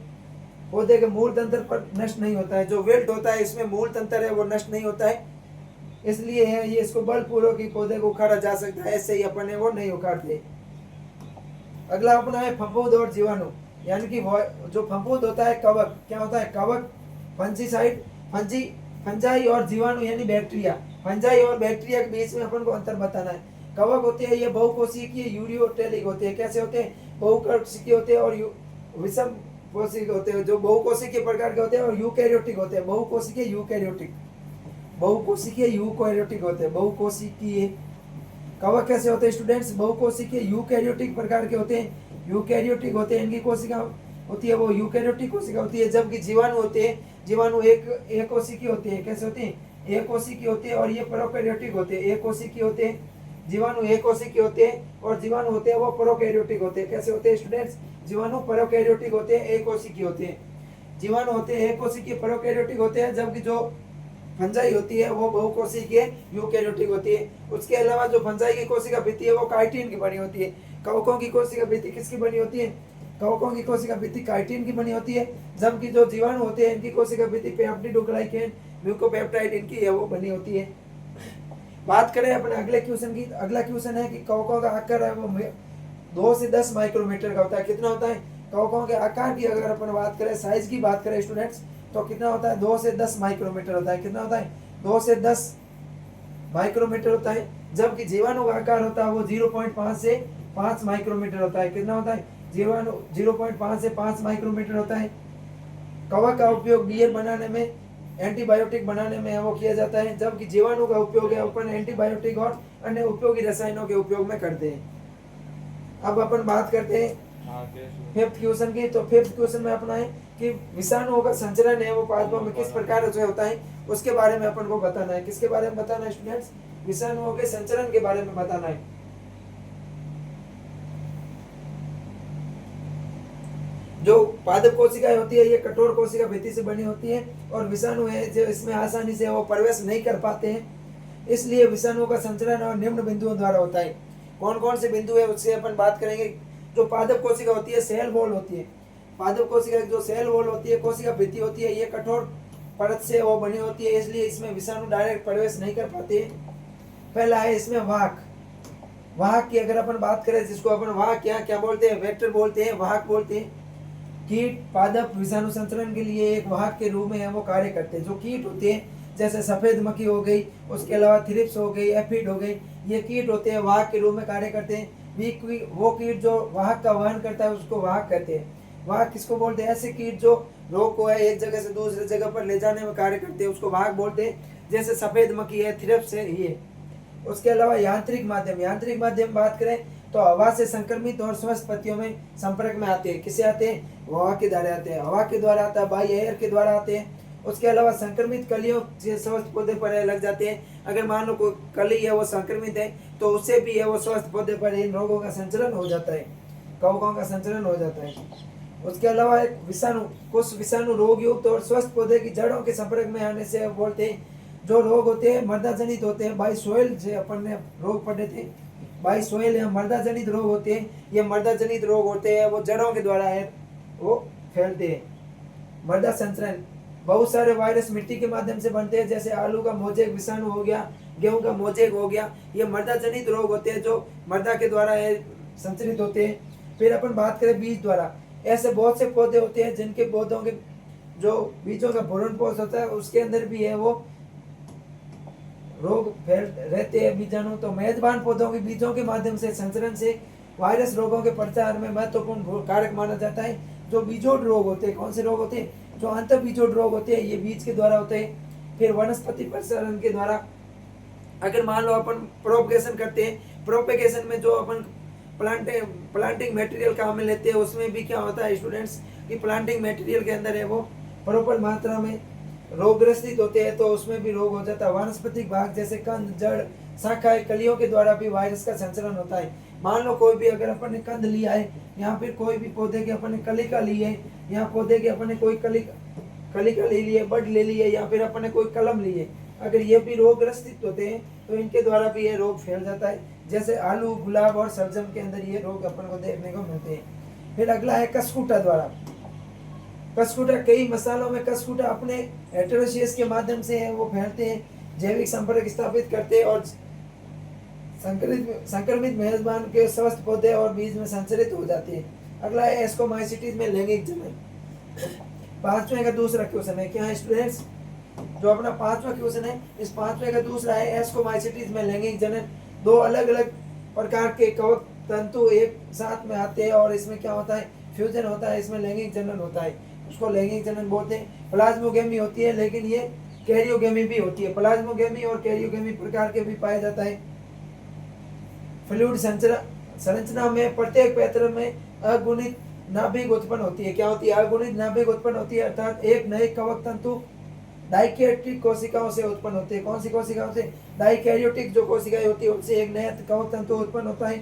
पौधे के मूल तंत्र पर नष्ट नहीं होता है। जो विल्ट होता है इसमें मूल तंत्र है वो नष्ट नहीं होता है, इसलिए है ये इसको बलपूर्वक ही पौधे को उखाड़ा जा सकता है, ऐसे ही अपने वो नहीं उखाड़ते। अगला अपना है फफूंद और जीवाणु, यानी कि जो फफूंद होता है कवक, क्या होता है, कवक, फंजीसाइड, फंजाई और जीवाणु यानी बैक्टीरिया। फंजाई और बैक्टीरिया के बीच में अपन को अंतर बताना है। कवक होते हैं ये बहुकोशिकीय यूरियोटेलिक होते हैं। कैसे होते हैं, बहुकोशिकीय होते हैं और विषम कोशिकीय होते हैं। जो बहुकोशिकीय प्रकार के होते हैं और यूकैरियोटिक होते हैं, बहुकोशिकीय यूकैरियोटिक, बहुकोशिकीय यूकैरियोटिक होते हैं। बहुकोशिकीय कवक कैसे होते हैं स्टूडेंट्स, बहुकोशिकीय यूकैरियोटिक प्रकार के होते हैं, यूकैरियोटिक होते हैं, इनकी कोशिका होती है वो यूकैरियोटिक कोशिका होती है। जबकि जीवाणु होते हैं, जीवाणु एक कोशिकीय होते हैं। कैसे होते हैं, एक कोशिकीय होते हैं और ये प्रोकैरियोटिक होते हैं। एक कोशिकीय होते हैं, जीवाणु एक कोशिकीय होते हैं और जीवाणु होते हैं वो प्रोकैरियोटिक होते हैं। कैसे होते हैं स्टूडेंट्स, जीवाणु प्रोकैरियोटिक होते हैं, एक कोशिकीय होते हैं। जीवाणु होते हैं एक कोशिकीय प्रोकैरियोटिक होते हैं, जबकि जो फंजाई होती है वो बहुकोशिकीय यूकैरियोटिक होती है। उसके अलावा जो फंजाई की कोशिका भित्ति है वो काइटिन की बनी होती है। कवकों की कोशिका भित्ति किसकी बनी होती है, कवकों की कोशिका भित्ति काइटिन की बनी होती है। जबकि जो जीवाणु होते हैं इनकी कोशिका भित्ति पेप्टिडोग्लाइकेन म्यूकोपेप्टाइड इनकी है वो बनी होती है। बात करें अपने अगले क्वेश्चन की, अगला क्वेश्चन है कि कवकों का आकार है वो 2 से 10 माइक्रोमीटर का होता है। कितना होता है, कवकों के आकार की अगर अपन बात करें, साइज की बात करें स्टूडेंट्स, तो कितना होता है, 2 से 10 माइक्रोमीटर होता है। कितना होता है, 2 से 10 माइक्रोमीटर होता है। जबकि जीवाणु का आकार होता है वो 0.5 से 5 माइक्रोमीटर होता है। कितना होता है, जीवाणु 0.5 से 5 माइक्रोमीटर होता है। कवक का उपयोग बियर बनाने में, एंटीबायोटिक बनाने में वो किया जाता है, जबकि जीवाणु का उपयोग है अपन एंटीबायोटिक और अन्य उपयोगी रसायनों के उपयोग में करते हैं। अब अपन बात करते हैं फिफ्थ क्वेश्चन की। तो फिफ्थ क्वेश्चन में अपना है कि विषाणुओं का संचरण है वो पादपों में किस प्रकार से होता है, उसके बारे में अपन को बताना है। किसके बारे में बताना है स्टूडेंट्स? विषाणुओं के संचरण के बारे में बताना है। जो पादप कोशिकाएं होती है ये कठोर कोशिका भित्ति से बनी होती है और विषाणु है जो इसमें आसानी से वो प्रवेश नहीं कर पाते हैं, इसलिए विषाणुओं का संचरण और निम्न बिंदुओं द्वारा होता है। कौन कौन से बिंदु है उससे अपन बात करेंगे। जो पादप कोशिका होती है, सेल वॉल होती है, पादप कोशिका जो सेल वॉल होती है, कोशिका भित्ति होती है, ये कठोर परत से वो बनी होती है, इसलिए इसमें विषाणु डायरेक्ट प्रवेश नहीं कर पाते। पहला है इसमें वाहक। वाहक की अगर अपन बात करें, जिसको अपन वाहक क्या बोलते हैं, वेक्टर बोलते हैं, वाहक बोलते हैं। कीट पादप विषाणु संचरण के लिए एक वाहक के रूप में वो कार्य करते हैं। जो कीट होते हैं जैसे सफेद मक्खी हो गई, उसके अलावा थ्रिप्स हो गई, एफिड हो गई, ये कीट होते हैं वाहक के रूप में कार्य करते हैं। वो कीट जो वाहक का वहन करता है उसको वाहक कहते हैं। वाहक किसको बोलते हैं? ऐसे कीट जो रोग को है एक जगह से दूसरी जगह पर ले जाने में कार्य करते हैं उसको वाहक बोलते हैं। जैसे सफेद मक्खी है, थ्रिप्स है ये। उसके अलावा यांत्रिक माध्यम बात करें तो हवा से संक्रमित और स्वस्थ पत्तियों में संपर्क में आते हैं। किसे आते हैं? हवा के द्वारा आते हैं। हवा के द्वारा आता है, बाई एयर के द्वारा आते हैं। उसके अलावा संक्रमित कलियों से स्वस्थ पौधे पर लग जाते हैं। अगर मान लो कोई कली है वो संक्रमित है तो उससे भी है वो स्वस्थ पौधे पर इन रोगों का संचरण हो जाता है, कवकों का संचरण हो जाता है। उसके अलावा एक कुछ विषाणु रोग युक्त और स्वस्थ पौधे की जड़ों के संपर्क में आने से बोलते हैं। जो रोग होते हैं मृदा जनित होते हैं, बाई सोयल से अपन ने रोग पढ़े थे, बाई सोयल या मृदा जनित रोग होते हैं। ये मृदा जनित रोग होते हैं वो जड़ों के द्वारा है वो फैलते हैं। मृदा संचरण, बहुत सारे वायरस मिट्टी के माध्यम से बनते हैं, जैसे आलू का मोजेक विषाणु हो गया, गेहूं का मोजेक हो गया। ये मृदा जनित रोग होते हैं जो मृदा के द्वारा संचरित होते हैं। फिर अपन बात करें बीज द्वारा, ऐसे बहुत से पौधे होते हैं जिनके पौधों के जो बीजों का भ्रूण पोष होता है उसके अंदर भी है वो रोग फैल रहते हैं बीजाणु। तो मेजबान पौधों के बीजों के माध्यम से संचरण से वायरस रोगों के प्रचार में महत्वपूर्ण कारक माना जाता है। जो बीजोड़ रोग होते हैं, कौन से रोग होते हैं? जो अंतर बीजोड़ रोग होते हैं ये बीज के द्वारा होते हैं। फिर वनस्पति प्रसारण के द्वारा, अगर मान लो अपन प्रोपगेशन करते हैं, प्रोपगेशन में जो अपन प्लांटिंग मटेरियल काम में लेते हैं उसमें भी क्या होता है स्टूडेंट्स कि प्लांटिंग मटेरियल के अंदर है वो प्रॉपर मात्रा में रोग ग्रसित होते हैं तो उसमें भी रोग हो जाता है। वानस्पतिक भाग जैसे कंद, जड़, शाखाएं, कलियों के द्वारा भी वायरस का संचरण होता है। मान लो कोई भी अगर अपन ने कंद लिया है या फिर कोई भी पौधे के अपन ने कलिका ली है या पौधे के अपन ने कोई कलिका ले ली है, बड ले ली है या फिर अपन ने कोई कलम ली है, अगर ये भी रोग ग्रसित होते हैं तो इनके द्वारा भी ये रोग फैल जाता है। जैसे आलू, गुलाब और सलजम के अंदर ये रोग अपन को देखने को मिलते हैं। फिर अगला है कसकुटा द्वारा। कसकुटा, कई मसालों में कसकुटा अपने हेटेरोसियस के माध्यम से है वो फैलते हैं, जैविक संपर्क स्थापित करते हैं और संक्रमित मेजबान के स्वस्थ पौधे और बीज में संचरित हो जाते हैं। अगला है एस्कोमाइसिटीज में लैंगिक जनन। पांचवें का दूसरा क्वेश्चन है, क्या है स्टूडेंट्स? जो अपना पांचवा क्वेश्चन है, इस पांचवें का दूसरा है एस्कोमाइसिटीज में लैंगिक जनन। दो अलग अलग प्रकार के कवक तंतु एक साथ में आते हैं और इसमें क्या होता है? फ्यूजन होता है, इसमें लैंगिक जनन होता है, उसको लैंगिक जनन बोलते हैं। प्लाज्मोगेमी होती है लेकिन ये कैरियोगेमी भी होती है। प्लाज्मोगेमी और कैरियोगेमी प्रकार के भी पाया जाता है। फ्लूइड संरचना में प्रत्येक पैत्र में अगुणित नाभिक उत्पन्न होती है। क्या होती है? अगुणित नाभिक उत्पन्न होती है, अर्थात एक नए कवक तंतु डाइकैरियोटिक कोशिकाओं से उत्पन्न होते हैं। कौन सी कोशिकाओं से? डाइकैरियोटिक जो कोशिकाएं होती है उनसे एक नया कवक तंतु उत्पन्न होता है।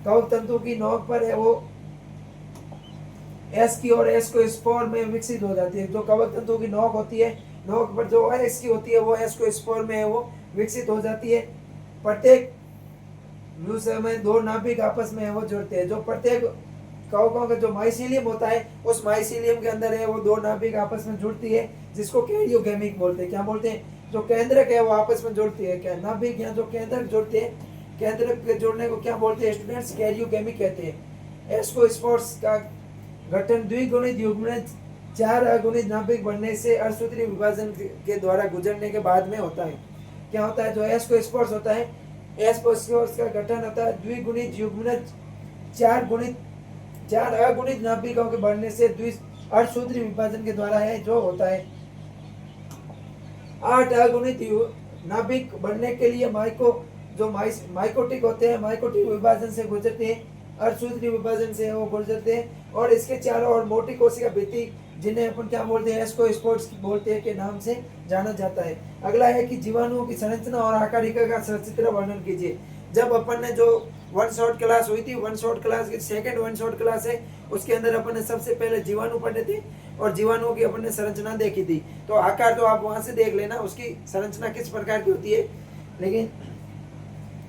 कवक तंतु की नोक पर है वो एस की और एस को स्पोर में विकसित हो जाती है। जो कवक तंतु की नोक होती है, नोक पर जो एस की होती है वो एस को स्पोर में है वो विकसित हो जाती है। प्रत्येक में दो नाभिक आपस में है वो जुड़ते हैं। जो प्रत्येक कवकों का जो माइसीलियम होता है उस माइसीलियम के अंदर है वो दो नाभिक आपस में जुड़ती है, जिसको कैरियोगेमिक बोलते हैं। क्या बोलते हैं? जो केंद्रक है वो आपस में जुड़ती है। क्या नाभिक या जो केंद्रक जुड़ते हैं, केंद्रक के जुड़ने को क्या बोलते हैं स्टूडेंट्स? कैरियोगेमिक कहते हैं। एस्कोस्पोर्स का गठन द्विगुणित युग्मनज चार अगुणित नाभिक बनने से अर्धसूत्रीय विभाजन के द्वारा गुजरने के बाद में होता है। क्या होता है? जो एस्कोस्पोर्स होता है, एस्कोस्पोर्स का गठन होता है द्विगुणित युग्मनज चार अगुणित नाभिकों के बढ़ने से अर्धसूत्री विभाजन के द्वारा है, जो होता है 8 अगुणित नाभिक बनने के लिए माइकोटिक होते हैं, माइकोटिक विभाजन से गुजरते हैं, अर्धसूत्री विभाजन से वो गुजरते हैं। और इसके चारों ओर मोटी कोशिका भित्ति, जिन्हें अपन क्या बोलते हैं, एस्को स्पोर्ट्स बोलते हैं, के नाम से जाना जाता है। अगला है कि जीवाणुओं की संरचना और आकारिका का सचित्र वर्णन कीजिए। जब अपन ने जो वन शॉट क्लास हुई थी, वन शॉट क्लास की सेकंड वन शॉट क्लास है, उसके अंदर अपन ने सबसे पहले जीवाणु पढ़े थे और जीवाणुओं की अपन ने संरचना देखी थी। तो आकार तो आप वहां से देख लेना, उसकी संरचना किस प्रकार की होती है। लेकिन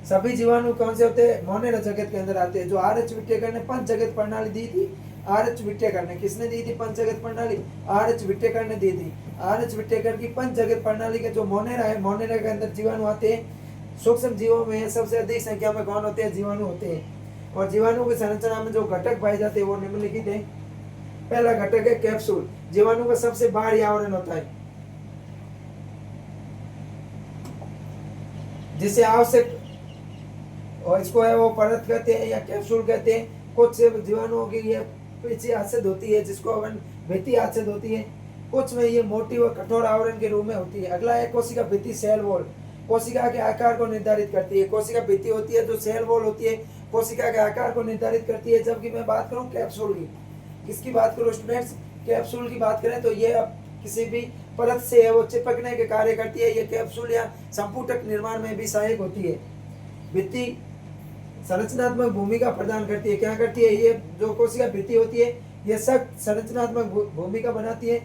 सभी जीवाणु कौन से होते हैं, मोनेरा जगत के अंदर आते हैं। जो आर एच विट्टेकर ने पंच जगत प्रणाली दी थी, आर एच विट्टेकर ने, किसने दी थी पंच जगत प्रणाली, आर एच विट्टेकर ने दी थी। आर एच विट्टेकर की पंच जगत प्रणाली के जो मोनेरा है, मोनेरा के अंदर जीवाणु आते हैं। सूक्ष्म जीवों में सबसे अधिक संख्या में कौन होते हैं, जीवाणु होते हैं। और जीवाणु की संरचना में जो घटक पाए जाते हैं वो निम्नलिखित है। पहला घटक है कैप्सूल। जीवाणु का सबसे बाहरी आवरण होता है, जिसे आवश्यक, और इसको है वो परत कहते हैं या कैप्सूल कहते हैं। कुछ जीवाणुओं की ये पीछे आच्छादित होती है, जिसको अपन भित्ति आच्छादित होती है। कुछ में ये मोटी व कठोर आवरण के रूप में होती है। अगला है कोशिका भित्ति, सेल वॉल। कोशिका के आकार को निर्धारित करती है। कोशिका भित्ति होती है, जो सेल वॉल होती है, कोशिका के आकार को निर्धारित करती है। जबकि मैं बात करूं कैप्सूल की, किसकी बात करूं स्टूडेंट्स, कैप्सूल की बात करें तो ये किसी भी परत से वो चिपकने के कार्य करती है। ये कैप्सूल या संपुटक निर्माण में भी सहायक होती है। भित्ति संरचनात्मक भूमिका प्रदान करती है। क्या करती है, ये जो कोशिका भित्ति होती है, ये सख्त संरचनात्मक भूमिका बनाती है।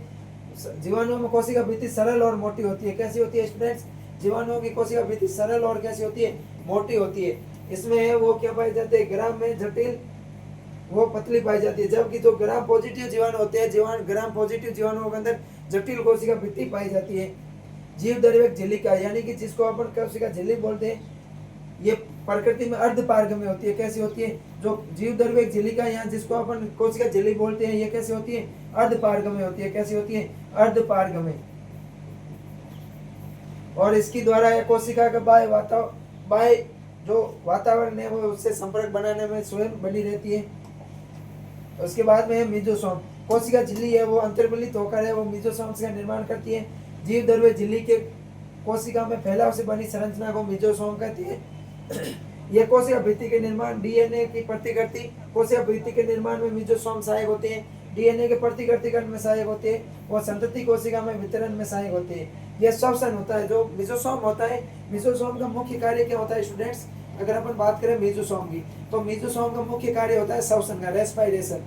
जीवाणुओं में कोशिका भित्ति सरल और मोटी होती है। कैसी होती है स्टूडेंट्स, जीवाणुओं की कोशिका भित्ति सरल और कैसी होती है, मोटी होती है। इसमें वो क्या पाए जाते हैं, ग्राम में जटिल वो पतली पाई जाती है। जबकि जो ग्राम पॉजिटिव जीवाणु होते हैं, ग्राम पॉजिटिव जीवाणुओं के अंदर जटिल कोशिका भित्ति पाई जाती है। जीव दर्वक झिल्लिका, यानी कि जिसको अपन कोशिका झिल्ली बोलते हैं, ये प्रकृति में अर्धपारग में होती है। कैसी होती है, जो जीव दर्वक झिल्लिका या जिसको अपन कोशिका झिल्ली बोलते हैं, ये कैसी होती है, अर्धपारग में होती है। कैसी होती है, अर्धपारग में। और इसकी द्वारा कोशिका का बाह्य जो वातावरण है वो उससे संपर्क बनाने में स्वयं बनी रहती है। उसके बाद में है मीजोसोम। कोशिका झिल्ली है वो अंतर्मिलित होकर है वो मीजोसोम का निर्माण करती है। जीव द्रव्य झिल्ली के कोशिका में फैलाव से बनी संरचना को मीजोसोम कहती है। यह कोशिका भित्ति के निर्माण डीएनए की प्रतिकृति, कोशिका भित्ति के निर्माण में मीजोसोम सहायक होते हैं। डीएनए के प्रतिकृतिकरण में सहायक होते हैं और संतति कोशिका में वितरण में सहायक होते हैं। यह श्वसन होता है जो मीजोसोम होता है। मीजोसोम का मुख्य कार्य क्या होता है स्टूडेंट्स, अगर अपन बात करें मीजोसोम की, तो मीजोसोम का मुख्य कार्य होता है श्वसन का, रेस्पिरेशन।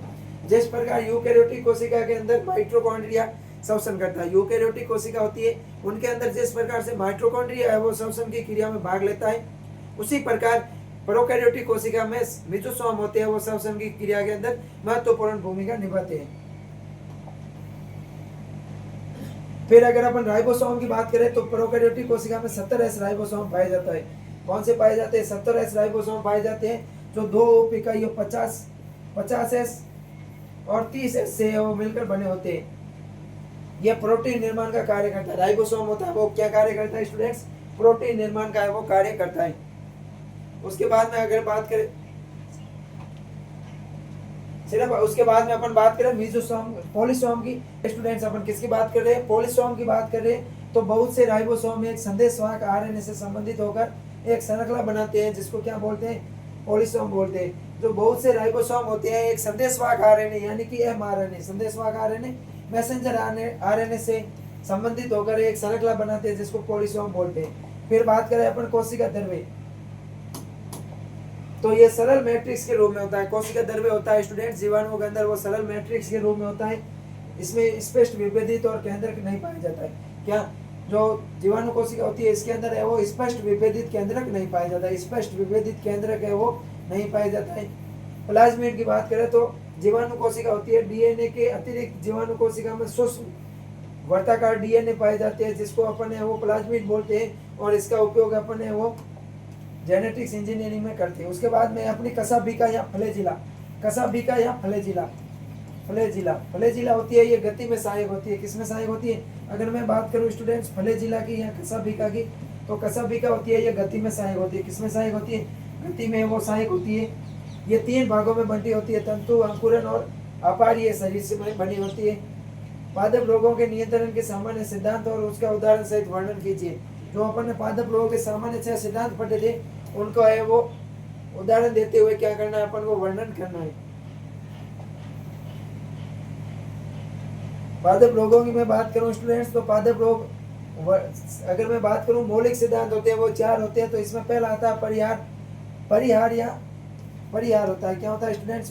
जिस प्रकार यूकेरियोटिक कोशिका के अंदर माइटोकॉन्ड्रिया श्वसन करता है, यूकेरियोटिक कोशिका होती है उनके अंदर जिस प्रकार से माइटोकॉन्ड्रिया है वो श्वसन की क्रिया में भाग लेता है, उसी प्रकार प्रोकैरियोटिक कोशिका में मीजोसोम होते हैं वो श्वसन की क्रिया के अंदर महत्वपूर्ण भूमिका निभाते हैं। फिर अगर अपन राइबोसोम की बात करें तो प्रोकैरियोटिक कोशिका में 70S राइबोसोम पाए जाता है। कौन से पाए जाते हैं, 70S राइबोसोम पाए जाते हैं, जो दो उप इकाइयों 50S और 30S से वो मिलकर बने होते हैं। यह प्रोटीन निर्माण का कार्य करता है। राइबोसोम होता है वो क्या कार्य करता है स्टूडेंट्स, प्रोटीन निर्माण का वो कार्य करता है। उसके बाद में अगर बात करें सिर्फ उसके बाद में अपन बात करें मीजोसोम पॉलीसोम की, स्टूडेंट्स अपन किसकी बात कर रहे हैं, पॉलीसोम की बात कर रहे हैं। तो बहुत से राइबोसोम एक संदेशवाहक आरएनए से संबंधित होकर एक श्रृंखला बनाते हैं, जिसको क्या बोलते हैं, पॉलीसोम बोलते हैं। जो बहुत से राइबोसोम होते हैं एक संदेशवाहक आरएनए यानी कि एमआरएनए, संदेशवाहक आरएनए मैसेंजर आरएनए से संबंधित होकर एक श्रृंखला बनाते हैं, जिसको पॉलीसोम बोलते हैं। फिर बात करें अपन कोशिका द्रव्य, तो ये सरल मैट्रिक्स के रूप में होता है। कोशिका द्रव्य होता है स्टूडेंट जीवाणुओं के अंदर वो सरल मैट्रिक्स के रूप में होता है। इसमें स्पष्ट विभेदित और केंद्रक नहीं पाया जाता है। क्या जो जीवाणु कोशिका होती है इसके अंदर है वो स्पष्ट विभेदित केंद्रक नहीं पाया जाता है, स्पष्ट विभेदित केंद्रक है वो नहीं पाया जाता है। प्लाज्मिड की बात करें तो जीवाणु कोशिका होती है, डीएनए के अतिरिक्त जीवाणु कोशिका में सूक्ष्म वर्ताकार डीएनए पाए जाते हैं, जिसको अपन है वो प्लाज्मिड बोलते हैं और इसका उपयोग अपन है वो जेनेटिक्स इंजीनियरिंग में करते हैं। उसके बाद में अपनी कसाभिका या फ्लैजिला, कसाभिका या फ्लैजिला होती है, ये गति में सहायक होती है। किसमें सहायक होती है, अगर मैं बात करूं स्टूडेंट्स फ्लैजिला की या कसाभिका की, तो कसाभिका होती है ये गति में सहायक होती है। किसमें सहायक होती है, गति में वो सहायक होती है। ये 3 भागों में बंटी होती है, तंतु, अंकुरन और अपरिय शरीर से बनी होती है। पादप रोगों के नियंत्रण के सामान्य सिद्धांत और उसका उदाहरण सहित वर्णन कीजिए। जो अपन ने पादप रोगों के सामान्य 6 सिद्धांत पढ़े थे, उनको है वो उदाहरण देते हुए क्या करना है, अपन को वर्णन करना है। पादप रोगों की मैं बात करूं स्टूडेंट्स, तो पादप रोग अगर मैं बात करूं मौलिक सिद्धांत होते हैं वो 4 होते हैं। तो इसमें पहला आता है परिहार होता है। क्या होता है स्टूडेंट्स?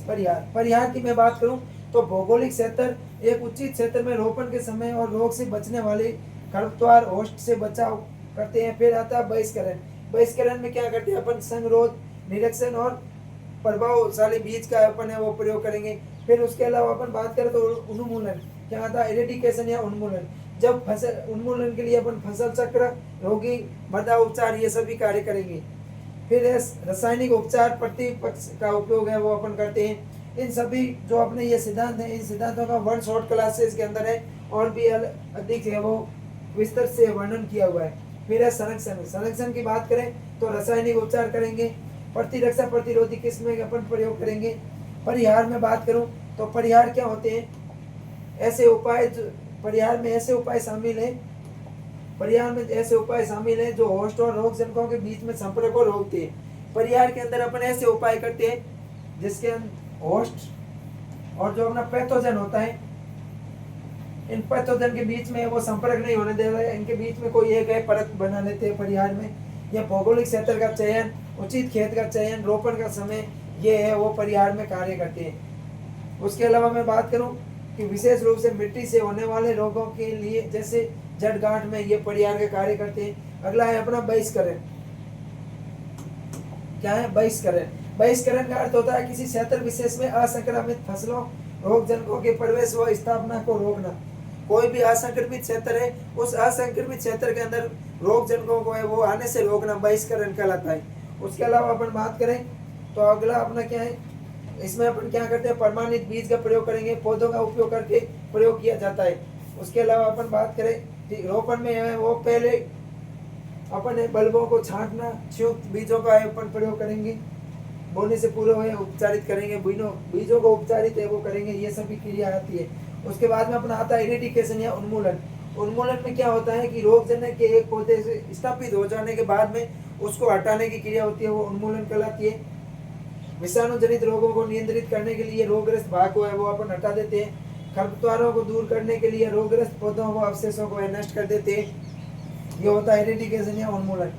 परिहार की मैं बात करूं तो भौगोलिक क्षेत्र, एक उचित क्षेत्र में रोपण के समय और रोग से बचने वाले खरपतवार होस्ट से बचाव करते हैं। फिर आता है बहिष्करण में क्या करते हैं अपन? संगरोध, निरीक्षण और प्रभावशाली बीज का अपन है वो प्रयोग करेंगे। फिर उसके अलावा अपन बात करें तो उन्मूलन, क्या आता है? इरेडिकेशन या उन्मूलन। जब फसल उन्मूलन के लिए अपन फसल चक्र, रोगी मृदा उपचार, ये सभी कार्य करेंगे। फिर रासायनिक उपचार प्रतिपक्ष का उपयोग है वो अपन करते हैं। इन सभी जो अपने ये सिद्धांत हैं, इन सिद्धांतों का वन शॉर्ट क्लासेस के अंदर है और भी अधिक है वो विस्तार से वर्णन किया हुआ है। फिर है संरक्षण की बात करें तो रासायनिक उपचार करेंगे, प्रतिरक्षा प्रतिरोधी किस्में अपन प्रयोग करेंगे। परिहार में बात करूं तो परिहार क्या होते हैं? ऐसे उपाय, परिहार में ऐसे उपाय शामिल है जो होस्ट और रोग जनकों के बीच में संपर्क को रोकते हैं। परिहार के अंदर अपन ऐसे उपाय करते हैं जिसके होस्ट और जो अपना पैथोजन होता है, इन पैथोजन के बीच में वो संपर्क नहीं होने दे रहे, इनके बीच में कोई एक है परत बना लेते हैं परिहार में। यह भौगोलिक क्षेत्र का चयन, उचित खेत का चयन, रोपण का समय, ये है वो परिहार में कार्य करते हैं। उसके अलावा मैं बात करूं कि विशेष रूप से मिट्टी से होने वाले रोगों के लिए जैसे जड़ गांठ में ये परिहार के कार्य करते हैं। अगला है अपना बहिष्करण। क्या है? बहिष्करण का अर्थ होता है किसी क्षेत्र विशेष में असंक्रमित फसलों, रोग जनकों के प्रवेश व स्थापना को रोकना। कोई भी असंक्रमित क्षेत्र है, उस असंक्रमित क्षेत्र के अंदर रोग जनकों को है वो आने से रोकना बहिष्करण कहलाता है। उसके अलावा अपन बात करें तो अगला अपना क्या है, इसमें अपन क्या करते हैं? प्रमाणित बीज का प्रयोग करेंगे, पौधों का उपयोग करके प्रयोग किया जाता है। उसके अलावा अपन बात करें रोपण में है वो पहले अपन बल्बों को छांटना, संयुक्त बीजों का अपन प्रयोग करेंगे, बोने से पूर्व है उपचारित करेंगे, बीजों को उपचारित है वो करेंगे, ये सभी क्रिया आती है। उसके बाद में अपना आता है इरेडिकेशन या उन्मूलन में क्या होता है कि रोग जनक के एक पौधे से स्थापित हो जाने के बाद में उसको हटाने की क्रिया होती है, वो उन्मूलन कहलाती है। विषाणु जनित रोगों को नियंत्रित करने के लिए रोगग्रस्त भाग को है वो अपन हटा देते हैं। खरपतवारों को दूर करने के लिए रोगग्रस्त पौधों व अवशेषों को नष्ट कर देते हैं। ये होता है इरेडिकेशन या उन्मूलन।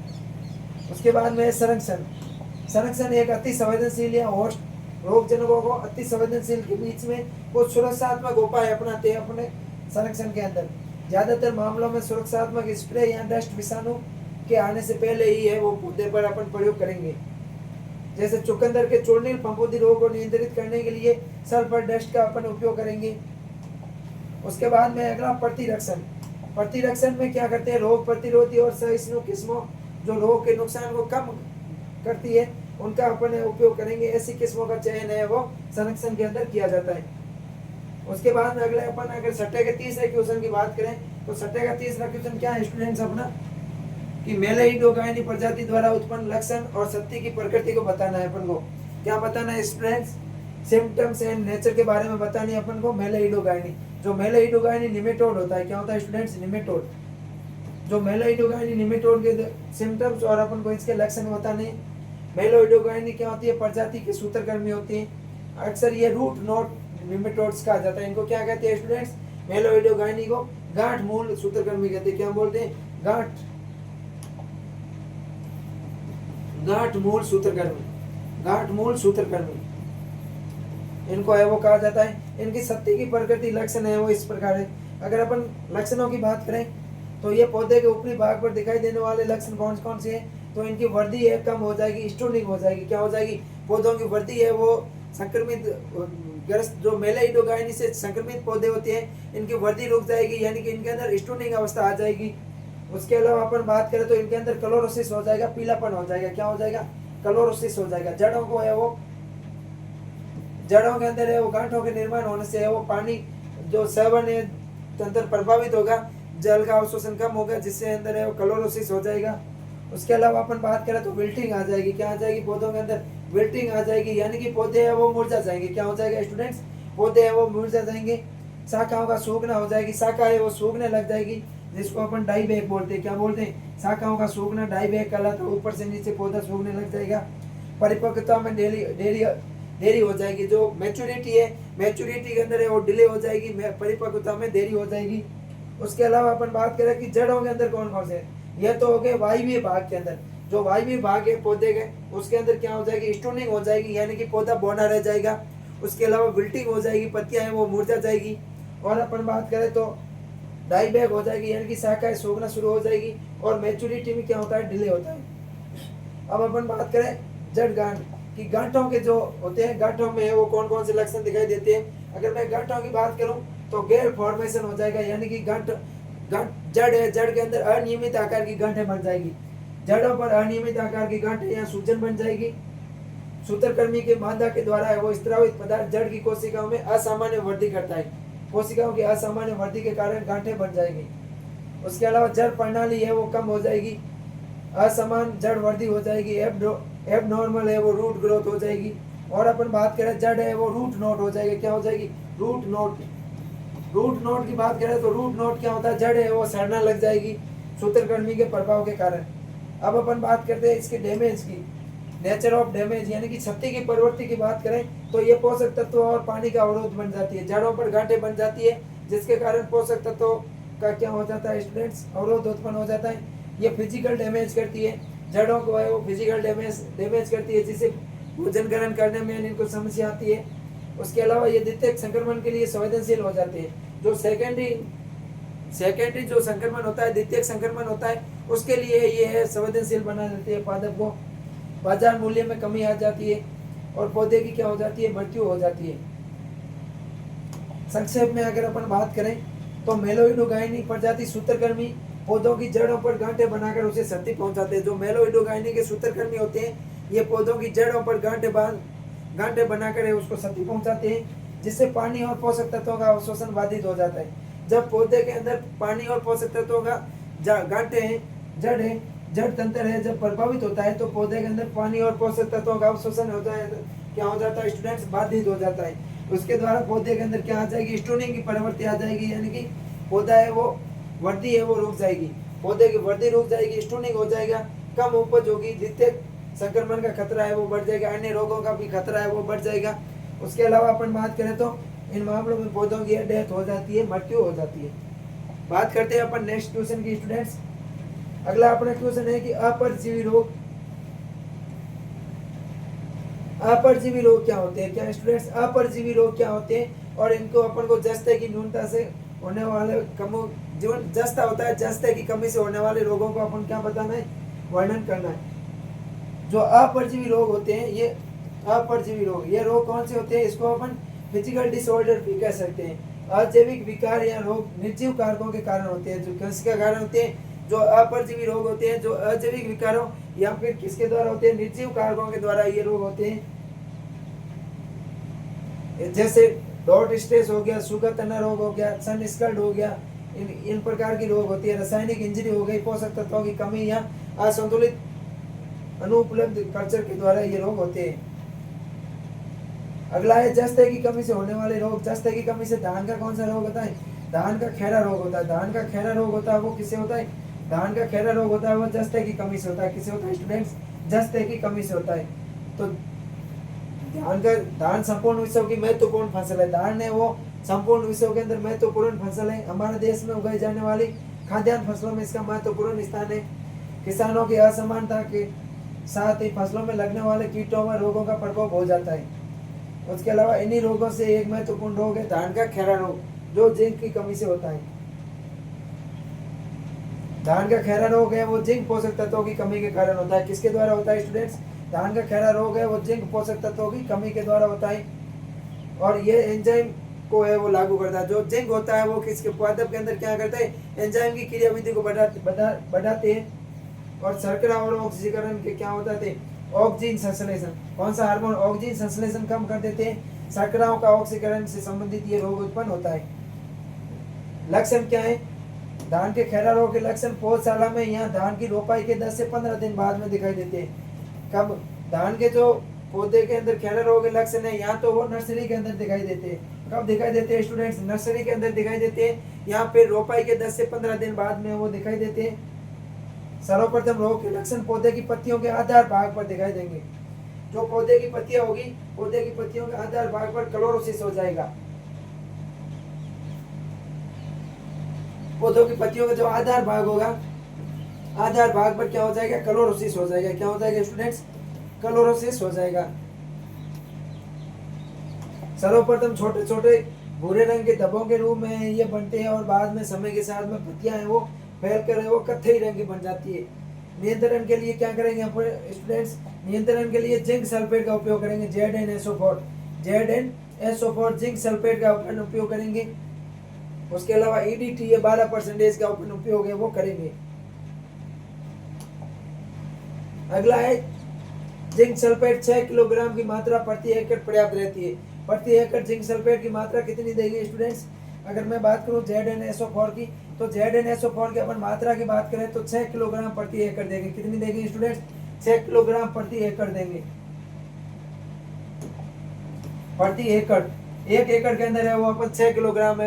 उसके बाद में संरक्षण एक अति संवेदनशील या होस्ट रोग जनकों को अति संवेदनशील के बीच में कुछ सुरक्षात्मक उपाय अपनाते हैं अपने संरक्षण के अंदर। ज्यादातर मामलों में सुरक्षात्मक स्प्रे या डस्ट विषाणु के आने से पहले ही है वो पौधे पर अपन प्रयोग करेंगे। जैसे चुकंदर के चूर्णिल फफूंदी रोग को नियंत्रित करने के लिए सल्फर डस्ट का अपन उपयोग करेंगे। उसके बाद में अगला प्रतिरक्षण में क्या करते हैं? रोग प्रतिरोधी और सहिष्णु किस्मों जो रोग के नुकसान को कम करती है उनका अपन उपयोग करेंगे। ऐसी किस्मों का चयन है वो संरक्षण के अंदर किया जाता है। उसके बाद में अगले अपन अगर सट्टे के तीसरे क्वेश्चन की बात करें तो सट्टे का तीसरा क्वेश्चन क्या है स्टूडेंट्स अपना? कि मेलेइडोगाइनी प्रजाति द्वारा उत्पन्न लक्षण और सत्य की प्रकृति को बताना है अपन को। क्या बताना है स्टूडेंट्स? सिम्टम्स एंड नेचर के बारे में बतानी है अपन को। मेलेइडोगाइनी, जो मेलेइडोगाइनी निमेटोड होता है, क्या होता है स्टूडेंट्स? निमेटोड। जो मेलेइडोगाइनी निमेटोड के सिम्टम्स और अपन को इसके लक्षण बताने। मेलेइडोगाइनी क्या होती है? प्रजाति के सूत्रकर्मी होती है। अक्सर ये रूट नोट निमेटोड्स कहा जाता है। इनको क्या कहते हैं स्टूडेंट्स? मेलेइडोगाइनी को गांठ मूल सूत्रकर्मी कहते हैं। क्या बोलते हैं? गांठ मूल सूत्रकर्मी इनको है वो कहा जाता है। इनकी सत्य की प्रकृति लक्षण है वो इस प्रकार है। अगर अपन लक्षणों की बात करें तो ये पौधे के ऊपरी भाग पर दिखाई देने वाले लक्षण कौन कौन से हैं? तो इनकी वृद्धि है कम हो जाएगी, स्टोनिंग हो जाएगी। क्या हो जाएगी? पौधों की वृद्धि है वो संक्रमित ग्रस्त जो मेलेइडोगाइनी से संक्रमित पौधे होते हैं इनकी वृद्धि रुक जाएगी, यानी कि इनके अंदर स्टोनिंग अवस्था आ जाएगी। उसके अलावा अपन बात करें तो इनके अंदर क्लोरोसिस हो जाएगा, पीलापन हो जाएगा। क्या हो जाएगा? क्लोरोसिस हो जाएगा। जड़ों को है वो, जड़ों के अंदर है वो गांठों के निर्माण होने से है वो पानी जो सेवन है तंत्र प्रभावित होगा, जल का अवशोषण कम होगा, जिससे अंदर है वो क्लोरोसिस हो जाएगा। उसके अलावा अपन बात करें तो विल्टिंग आ जाएगी। क्या आ जाएगी? पौधों के अंदर विल्टिंग आ जाएगी, यानी कि पौधे है वो मुरझा जाएंगे। क्या हो जाएगा स्टूडेंट्स? पौधे हैं वो मुरझा जाएंगे, शाखाओं का सूखना हो जाएगी, शाखा है वो सूखने लग जाएगी, जिसको अपन डाई बैक बोलते हैं। क्या बोलते हैं? शाखाओं का सूखना डाई बैक कहलाता है। ऊपर से नीचे पौधा सूखने लग जाएगा। परिपक्वता में देरी हो जाएगी। जो मैच्योरिटी है, मैच्योरिटी के अंदर है वो डिले हो जाएगी, परिपक्वता में देरी हो जाएगी। उसके अलावा अपन बात करें कि जड़ों के अंदर कौन कौन से, ये तो हो गए वायवीय भाग के अंदर। जो वायवीय भाग है पौधे के, उसके अंदर क्या हो जाएगी? स्टोनिंग हो जाएगी, यानी कि पौधा बौना रह जाएगा। उसके अलावा विल्टिंग हो जाएगी, पत्तियां हैं वो मुरझा जाएगी। और अपन बात करें तो डाई बैक हो जाएगी, यानी कि शाखाएं सूखना शुरू हो जाएगी। और मैच्योरिटी में क्या होता है? डिले होता है। अब अपन बात करें जड़ गांठ की, गांठों के जो होते हैं, गांठों में वो कौन कौन से लक्षण दिखाई देते हैं। अगर मैं गांठों की बात करूं तो गैर फॉर्मेशन हो जाएगा, यानी कि गांठ जड़ है, जड़ के अंदर अनियमित आकार की गांठें बन जाएगी। जड़ों पर अनियमित आकार की गांठें या सूजन बन जाएगी। सूत्रकृमि के मादा के द्वारा है वो स्त्रावित पदार्थ जड़ की कोशिकाओं में असामान्य वृद्धि करता है। कोशिकाओं की असामान्य वृद्धि के कारण गांठें बन जाएगी। उसके अलावा जड़ प्रणाली है वो कम हो जाएगी, असमान जड़ वृद्धि हो जाएगी। एबनॉर्मल है वो रूट ग्रोथ हो जाएगी। और अपन बात करें जड़ है वो रूट नोट हो जाएगी। क्या हो जाएगी? Root note. रूट नोट की बात करें तो रूट नोट क्या होता है? जड़ है वो सड़ना लग जाएगी सूत्रकृमि के प्रभाव के कारण। अब अपन बात करते हैं इसके डैमेज की, नेचर ऑफ डैमेज, यानी कि क्षति की प्रवृत्ति की बात करें तो ये पोषक तत्व और पानी का अवरोध बन जाती है। जड़ों पर गांठें बन जाती है, जिसके कारण पोषक तत्वों का क्या हो जाता है स्टूडेंट्स? अवरोध उत्पन्न हो जाता है। ये फिजिकल डैमेज करती है, जड़ों को है वो फिजिकल डैमेज करती है, जिससे भोजन ग्रहण करने में इनको समस्या आती है। उसके अलावा ये द्वितीयक संक्रमण के लिए संवेदनशील हो जाते हैं। जो सेकेंडरी जो संक्रमण होता है, द्वितीयक संक्रमण होता है, उसके लिए ये संवेदनशील बना देते हैं पादप को। बाजार मूल्य में कमी आ जाती है और पौधे की क्या हो जाती है? मृत्यु हो जाती है। संक्षेप में अगर अपन बात करें तो मेलोइडोगाइनी प्रजाति सूत्रकृमि पौधों की जड़ों पर गांठें बनाकर उसे क्षति पहुंचाते हैं। जो मेलोइडोगाइनी के सूत्रकृमि होते हैं, ये पौधों की जड़ों पर गांठें बनाकर उसको क्षति पहुंचाते हैं, जिससे पानी और पोषक तत्वों का अवशोषण बाधित हो जाता है। जब पौधे के अंदर पानी और पोषक तत्वों का गांठें हैं, जड़ है, जड़ तंत्र है, जब प्रभावित होता है तो पौधे के अंदर पानी और पोषक तत्वों का अवशोषण होता है, क्या हो जाता है स्टूडेंट्स? बाधित हो जाता है। उसके द्वारा पौधे के अंदर क्या आ जाएगी? स्टोनिंग की प्रवृत्ति आ जाएगी, यानी कि पौधा है वो वृद्धि है वो रुक जाएगी, पौधे की वृद्धि रुक जाएगी, स्टोनिंग हो जाएगा, कम उपज होगी, द्वितीयक संक्रमण का खतरा है वो बढ़ जाएगा, अन्य रोगों का भी खतरा है वो बढ़ जाएगा। उसके अलावा अपन बात करें तो इन मामलों में पौधों की डेथ हो जाती है, मृत्यु हो जाती है। बात करते हैं अपन नेक्स्ट क्वेश्चन की स्टूडेंट्स। अगला अपना क्वेश्चन है कि अपरजीवी रोग, अपरजीवी रोग क्या होते हैं? क्या स्टूडेंट्स अपरजीवी रोग क्या होते हैं? और इनको अपन को जस्ते की न्यूनता से होने वाले जीवन जस्ता होता है, जस्ते की कमी से होने वाले रोगों को अपन क्या बताना है? वर्णन करना है। जो अपरजीवी रोग होते हैं, ये अपरजीवी रोग, ये रोग कौन से होते हैं? इसको अपन फिजिकल डिसऑर्डर भी कह सकते हैं। अजैविक विकार या रोग निर्जीव कारकों के कारण होते हैं। जो किसके कारण होते हैं? जो अपरजीवी रोग होते हैं, जो अजैविक विकारों या फिर किसके द्वारा होते हैं? निर्जीव कारकों के द्वारा ये रोग होते हैं। जैसे डॉट स्ट्रेस हो गया, शुगर तना रोग हो गया, सन स्कल्ड हो गया, इन प्रकार की रोग होती है। रासायनिक इंजरी हो गई, पोषक तत्वों की कमी या असंतुलित अनुपलब्ध कल्चर के द्वारा ये रोग होते हैं। अगला है जस्ते की कमी से होने वाले रोग। जस्ते की कमी से धान का कौन सा रोग होता है? धान का खैरा रोग होता है। धान का खैरा रोग होता है वो किससे होता है? धान का खैरा रोग होता है वो जस्ते की कमी से होता है। किससे होता है स्टूडेंट्स? जस्ते की कमी से होता है। तो धान संपूर्ण विश्व की महत्वपूर्ण फसल है। धान है वो संपूर्ण विश्व के अंदर महत्वपूर्ण फसल है। हमारे देश में उगाई जाने वाली खाद्यान्न फसलों में इसका महत्वपूर्ण स्थान है। किसानों की असमानता के साथ ही फसलों में लगने वाले कीटों व रोगों का प्रकोप हो जाता है। उसके अलावा इन्हीं रोगों से एक महत्वपूर्ण रोग है धान का खैरा रोग, जो जिंक की कमी से होता है। धान का खैरा रोग है वो जिंक पोषक तत्वों की कमी के कारण होता है। किसके द्वारा होता है स्टूडेंट्स? धान का खैरा रोग है वो जिंक पोषक तत्वों की कमी के द्वारा होता है। और ये एंजाइम को है वो लागू करता है। जो जिंक होता है वो किसके पादप के अंदर क्या करता है? एंजाइम की क्रियाविधि को बढ़ाते हैं। और शर्करा और ऑक्सीकरण के क्या होता है? ऑक्सीजन संश्लेषण। कौन सा हार्मोन? ऑक्सीजन संश्लेषण कम कर देते हैं। शर्कराओं का ऑक्सीकरण से संबंधित ये रोग उत्पन्न होता है। लक्षण क्या है? धान के खैरा रोग के लक्षण पौधशाला में या धान की रोपाई के 10 से 15 दिन बाद में दिखाई देते हैं। कब? धान के जो पौधे के अंदर खैरा रोग के लक्षण है या तो वो नर्सरी के अंदर दिखाई देते हैं। कब दिखाई देते हैं स्टूडेंट्स? नर्सरी के अंदर दिखाई देते हैं। यहाँ पे रोपाई के 10 से 15 दिन बाद में वो दिखाई देते हैं। सर्वप्रथम रोग के लक्षण पौधे की पत्तियों के आधार भाग पर दिखाई देंगे। जो पौधे की पत्तियां होगी, पौधे की पत्तियों के आधार भाग पर क्लोरोसिस हो जाएगा। पौधों की पत्तियों का जो आधार भाग होगा, आधार भाग पर क्या हो जाएगा? क्लोरोसिस हो जाएगा। क्या हो जाएगा स्टूडेंट्स? क्लोरोसिस हो जाएगा। सर्वप्रथम छोटे छोटे भूरे रंग के धब्बों के रूप में ये बनते हैं और बाद में समय के साथ में पत्तियां हैं वो फैल कर वो कत्थई रंग की बन जाती है। नियंत्रण के लिए क्या करेंगे यहाँ पर स्टूडेंट्स? नियंत्रण के लिए जिंक सल्फेट का उपयोग करेंगे, ZnSO4। ZnSO4 जिंक सल्फेट का अपन उपयोग करेंगे। उसके अलावा EDT ये 12% का अपन उपयोग है वो करेंगे। अगला है जिंक सल्फेट 6 किलोग्राम की मात्रा प्रति एकड़ पर्याप्त रहती है। प्रति एकड़ जिंक सल्फेट की मात्रा कितनी देगी स्टूडेंट्स? अगर मैं बात करूं ZnSO4 की, तो ZnSO4 की अपन मात्रा की बात करें तो 6 किलोग्राम प्रति एकड़ देंगे। कितनी देंगे स्टूडेंट्स? 6 किलोग्राम प्रति एकड़ देंगे। प्रति एकड़, 1 एकड़ के अंदर है वो अपन 6 किलोग्राम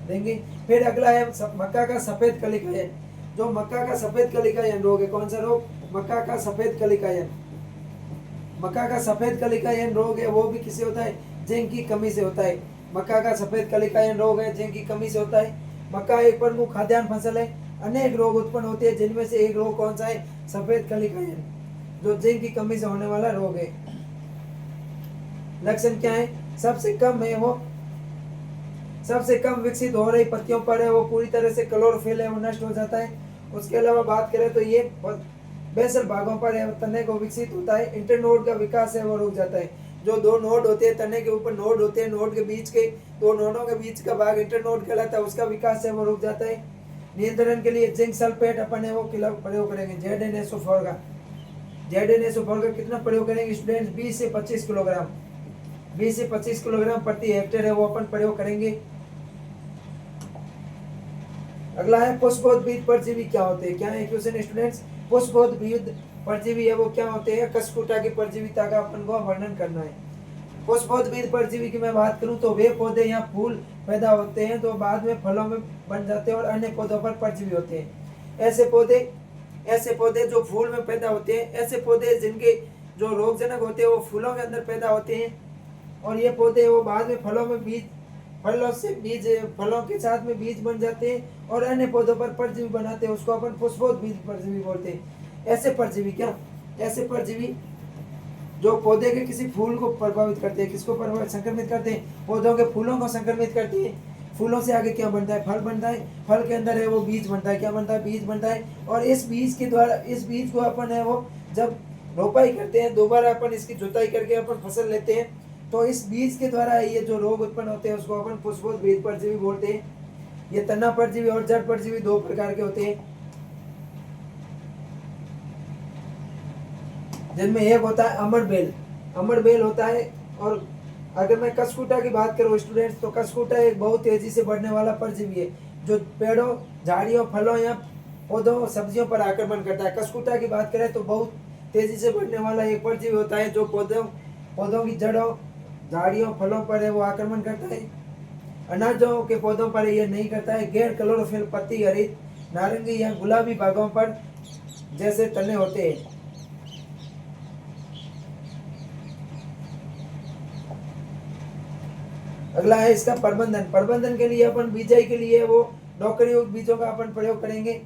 देंगे। फिर अगला है मक्का का सफेद कलिकायन। जो मक्का का सफेद कलिकायन रोग है, कौन सा रोग? मक्का का सफेद कलिकायन। मक्का का सफेद कलिकायन रोग है वो भी किससे होता है? जिंक की कमी से होता है। मक्का का सफेद कलिकायन रोग है जिंक की कमी से होता है। मक्का एक प्रमुख खाद्यान्न फसल है। अनेक रोग उत्पन्न होते हैं जिनमें से एक रोग कौन सा है? सफेद कलिकायन, जो जिंक की कमी से होने वाला रोग है। लक्षण क्या है? सबसे कम है वो, सबसे कम विकसित हो रही पत्तियों पर है वो पूरी तरह से क्लोरोफिल है वो नष्ट हो जाता है। उसके अलावा बात करें तो ये बेसल भागों पर है तने को विकसित होता है। इंटरनोड का विकास है वो रुक जाता है। जो दो नोड होते हैं, तने के ऊपर नोड होते हैं, नोड के बीच के दो नोडों के बीच का भाग इंटरनोड कहलाता है, उसका विकास है वो रुक जाता है। नियंत्रण के लिए जिंक सल्फेट अपन है वो प्रयोग करेंगे। ZnSO4 का, ZnSO4 का कितना प्रयोग करेंगे स्टूडेंट्स? 20 से 25 किलोग्राम, 20 से 25 किलोग्राम प्रति हेक्टेयर है वो अपन प्रयोग करेंगे। अगला है पुष्पोद्भिद परजीवी क्या होते हैं? क्या है क्वेश्चन स्टूडेंट्स? पुष्पोद्भिद परजीवी है वो क्या होते हैं? कसकुटा की परजीविता का अपन को वर्णन करना है। पुष्पोद्भिद परजीवी की मैं बात करूं तो वे पौधे या फूल पैदा होते हैं तो बाद में फलों में बन जाते हैं और अन्य पौधों पर परजीवी होते हैं। ऐसे पौधे जो फूल में पैदा होते हैं, ऐसे पौधे जिनके जो रोगजनक होते हैं वो फूलों के अंदर पैदा होते हैं और ये पौधे वो बाद में फलों के साथ में बीज बन जाते हैं और अन्य पौधों पर परजीवी बनाते हैं, उसको अपन पुष्पोद्भिद परजीवी बोलते हैं। ऐसे परजीवी ऐसे परजीवी जो पौधे के किसी फूल को प्रभावित करते हैं, किसको संक्रमित करते हैं? पौधों के फूलों को संक्रमित करते हैं। फूलों से आगे क्या बनता है? फल बनता है। फल के अंदर है वो बीज बनता है। क्या बनता है? बीज बनता है। और इस बीज के द्वारा, इस बीज को अपन है वो जब रोपाई करते हैं, दोबारा अपन इसकी जुताई करके अपन फसल लेते हैं, तो इस बीज के द्वारा ये जो रोग उत्पन्न होते हैं उसको अपन पुष्पोद्भिद परजीवी बोलते हैं। ये तना परजीवी और जड़ परजीवी 2 प्रकार के होते हैं, जिनमें एक होता है अमरबेल होता है। और अगर मैं कसकुटा की बात करूं स्टूडेंट्स, तो कसकुटा एक बहुत तेजी से बढ़ने वाला परजीवी है जो पेड़ों, झाड़ियों, फलों या पौधों, सब्जियों पर आक्रमण करता है। कसकुटा की बात करें तो बहुत तेजी से बढ़ने वाला एक परजीवी होता है जो पौधों की जड़ों, झाड़ियों, फलों पर है वो आक्रमण करता है। अनाजों के पौधों पर यह नहीं करता है। गैर क्लोरोफिल पत्ती हरित, नारंगी या गुलाबी भागों पर जैसे तने होते हैं। अगला है इसका प्रबंधन के लिए अपन बीजाई के लिए वो डोकरयुक्त बीजों का अपन प्रयोग करेंगे।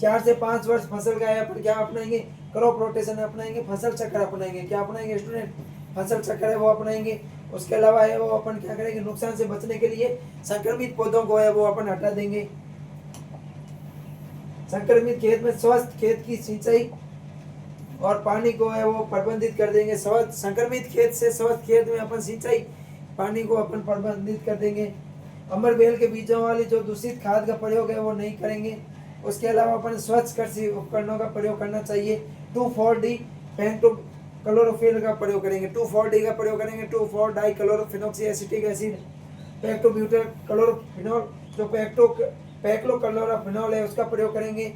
4 से 5 वर्ष फसल का अपन क्या अपनाएंगे? क्रॉप रोटेशन अपनाएंगे, फसल चक्र अपनाएंगे। क्या अपनाएंगे स्टूडेंट? फसल चक्र है वो अपनाएंगे। उसके अलावा है वो अपन क्या करेंगे? नुकसान से बचने के लिए संक्रमित पौधों को है वो अपन हटा देंगे। संक्रमित खेत में स्वस्थ खेत की सिंचाई और पानी को है वो प्रबंधित कर देंगे। संक्रमित खेत से स्वस्थ खेत में अपन सिंचाई, पानी को अपन प्रबंधित कर देंगे। अमरबेल के बीजों वाली जो दूषित खाद का प्रयोग है वो नहीं करेंगे। उसके अलावा अपन स्वच्छ कृषि उपकरणों का प्रयोग करना चाहिए। 2,4-D पेंटोक्लोरोफिल का प्रयोग करेंगे। 2,4-D का प्रयोग करेंगे। 2,4-डाइक्लोरोफिनॉक्सी एसिटिक एसिड, पेक्टोब्यूटेल क्लोरोफिनॉल, जो पैक्लोक्लोरोफिनॉल है उसका प्रयोग करेंगे।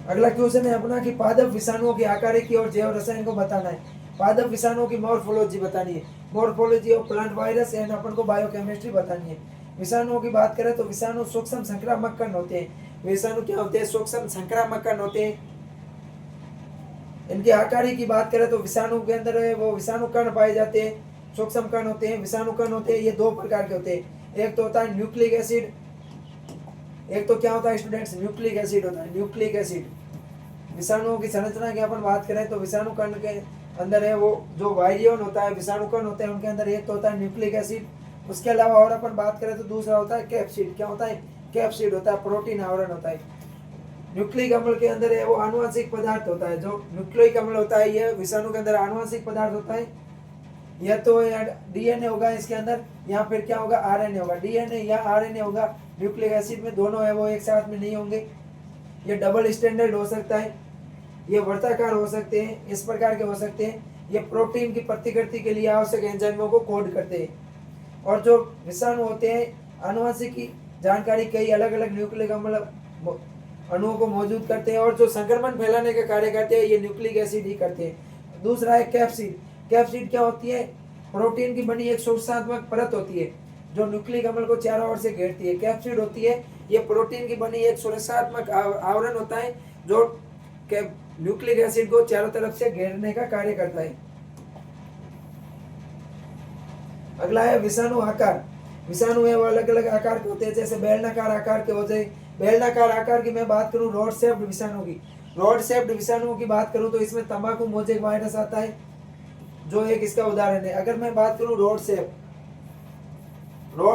अगला क्वेश्चन है अपना कि पादप विषाणुओं के आकार की और जैव रसायन को बताना है। पादप विषाणुओं की मॉर्फोलॉजी बतानी है, morphology of plant virus and अपन को बायोकेमिस्ट्री बतानी है। विषाणुओं की बात करें तो विषाणु सूक्ष्म संक्रामक कण होते हैं। विषाणु क्या होते हैं? सूक्ष्म संक्रामक कण होते हैं। इनकी आकारी की बात करें तो विषाणु के अंदर वो विषाणु कण पाए जाते हैं, सूक्ष्म कण होते हैं, विषाणु कण होते हैं। ये दो प्रकार के होते हैं, एक तो होता है न्यूक्लिक एसिड, एक तो क्या होता है स्टूडेंट्स? न्यूक्लिक एसिड होता है, न्यूक्लिक एसिड। विषाणुओं की संरचना की अपन बात करें तो विषाणु कण के अंदर है वो जो वायरियन होता है, विषाणु कण होते हैं, उनके अंदर एक तो होता है न्यूक्लिक एसिड। उसके अलावा और अपन बात करें तो दूसरा होता है कैप्सिड। क्या होता है? कैप्सिड होता है, प्रोटीन आवरण होता है। न्यूक्लिक अम्ल के अंदर है वो आनुवंशिक पदार्थ होता है। जो न्यूक्लिक अम्ल होता है ये विषाणु के अंदर आनुवंशिक पदार्थ होता है। या तो डीएनए होगा इसके अंदर, या फिर क्या होगा? आरएनए होगा। डीएनए या आरएनए होगा। न्यूक्लिक एसिड में दोनों है वो एक साथ में नहीं होंगे। ये डबल स्टैंडर्ड हो सकता है, ये वर्ताकार हो सकते हैं, इस प्रकार के हो सकते हैं। ये प्रोटीन की प्रतिकृति के लिए आवश्यक एंजाइमों को कोड करते हैं। और जो विषाणु होते हैं आनुवंशिक की जानकारी कई अलग अलग न्यूक्लिक अम्ल अणुओं को मौजूद करते हैं, और जो संक्रमण फैलाने का कार्य करते हैं ये न्यूक्लिक एसिड ही करते हैं। दूसरा है कैप्सिड। कैप्सिड क्या होती है? प्रोटीन की बनी एक सूचनात्मक परत होती है जो न्यूक्लिक अम्ल को चारों ओर से घेरती है। कैप्सिड होती है ये प्रोटीन की बनी एक सुरक्षात्मक आवरण होता है जो न्यूक्लिक एसिड को चारों तरफ से घेरने का कार्य करता है। अगला है विषाणु आकार। विषाणु है वो अलग अलग आकार के होते हैं, जैसे बेलनाकार आकार के होते हैं। बेलनाकार आकार की मैं बात करूं रॉड शेप्ड विषाणु की, रॉड शेप्ड विषाणुओं की बात करूं तो इसमें तंबाकू मोजेक वायरस आता है जो एक इसका उदाहरण है। अगर मैं बात करूं रॉड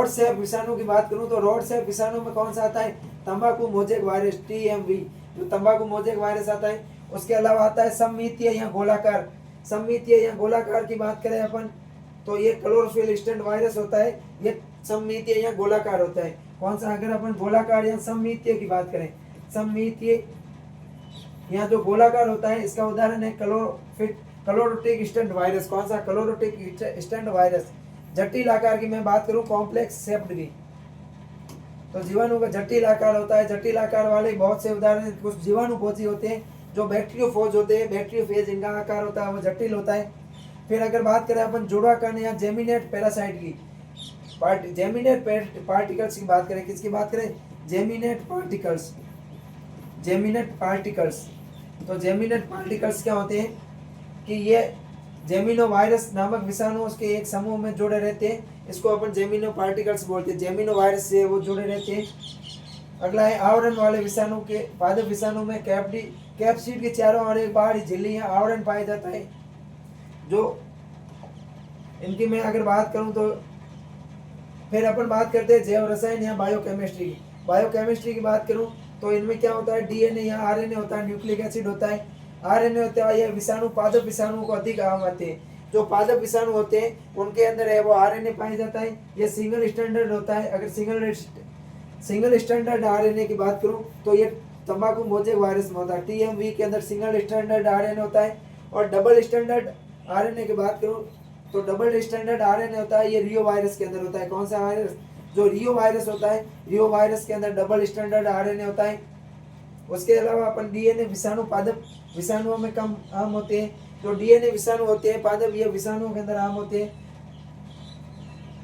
शेप विषाणु की बात करूं तो रॉड शेप विषाणु में कौन सा आता है? तंबाकू मोजेक वायरस, TMV, जो तंबाकू मोजेक वायरस आता है। उसके अलावा आता है सममितीय या गोलाकार। सममितीय या गोलाकार की बात करें अपन तो ये क्लोरोफिल स्टेंट वायरस होता है, ये सममितीय या गोलाकार होता है। कौन सा? अगर अपन गोलाकार या सममितीय की बात करें, सममितीय या जो गोलाकार होता है इसका उदाहरण है क्लोरोटिक स्टेंट वायरस। कौन सा? Chlorotic stunt virus. जटिल आकार की मैं बात करूं कॉम्प्लेक्स शेप्ड की, तो जीवाणु का जटिल आकार होता है। जटिल आकार वाले बहुत से उदाहरण, कुछ जीवाणु भोजी होते हैं जो बैक्टीरियोफोज होते हैं, बैक्टीरियोफेज इनका आकार होता है वो जटिल होता है। फिर अगर बात करें अपन जुड़वा कण या जेमिनेट पैरासाइट की, जेमिनेट पार्टिकल्स की बात करें, किसकी बात करें? जेमिनेट पार्टिकल्स। जेमिनेट पार्टिकल्स, तो जेमिनेट पार्टिकल्स क्या होते हैं कि ये जेमिनो वायरस नामक विषाणुओं के एक समूह में जुड़े रहते हैं, इसको अपन जेमिनो पार्टिकल्स बोलते हैं। जेमिनो वायरस से वो जुड़े रहते हैं। अगला है आवरण वाले विषाणु के, पादप विषाणु में कैप्सिड के चारों ओर एक बाहरी झिल्ली या आवरण पाया जाता है। जो इनकी मैं अगर बात करूं तो फिर अपन बात करते हैं जैव रसायन या बायोकेमिस्ट्री की। बायोकेमिस्ट्री की बात करूं तो इनमें क्या होता है? डीएनए या आरएनए होता है, न्यूक्लिक एसिड होता है, आरएनए होता है। ये विषाणु पादप विषाणुओं को अधिक आम आते हैं। जो पादप विषाणु होते हैं उनके अंदर है वो आरएनए पाया जाता है। ये सिंगल स्टैंडर्ड होता है। अगर सिंगल स्टैंडर्ड आरएनए की बात करूं तो ये तंबाकू मोजेक वायरस में होता है। TMV के अंदर सिंगल स्टैंडर्ड आरएनए होता है। और डबल स्टैंडर्ड आरएनए की बात करूं तो डबल स्टैंडर्ड आरएनए होता है, ये रियो वायरस के अंदर होता है। कौन सा वायरस? जो रियो वायरस होता है, रियो वायरस के अंदर डबल स्टैंडर्ड आरएनए होता है। उसके अलावा अपन डीएनए विषाणु पादप विषाणुओं में कम आम होते हैं। जो डीएनए विषाणु होते हैं पादप, ये विषाणुओं के अंदर आम होते हैं।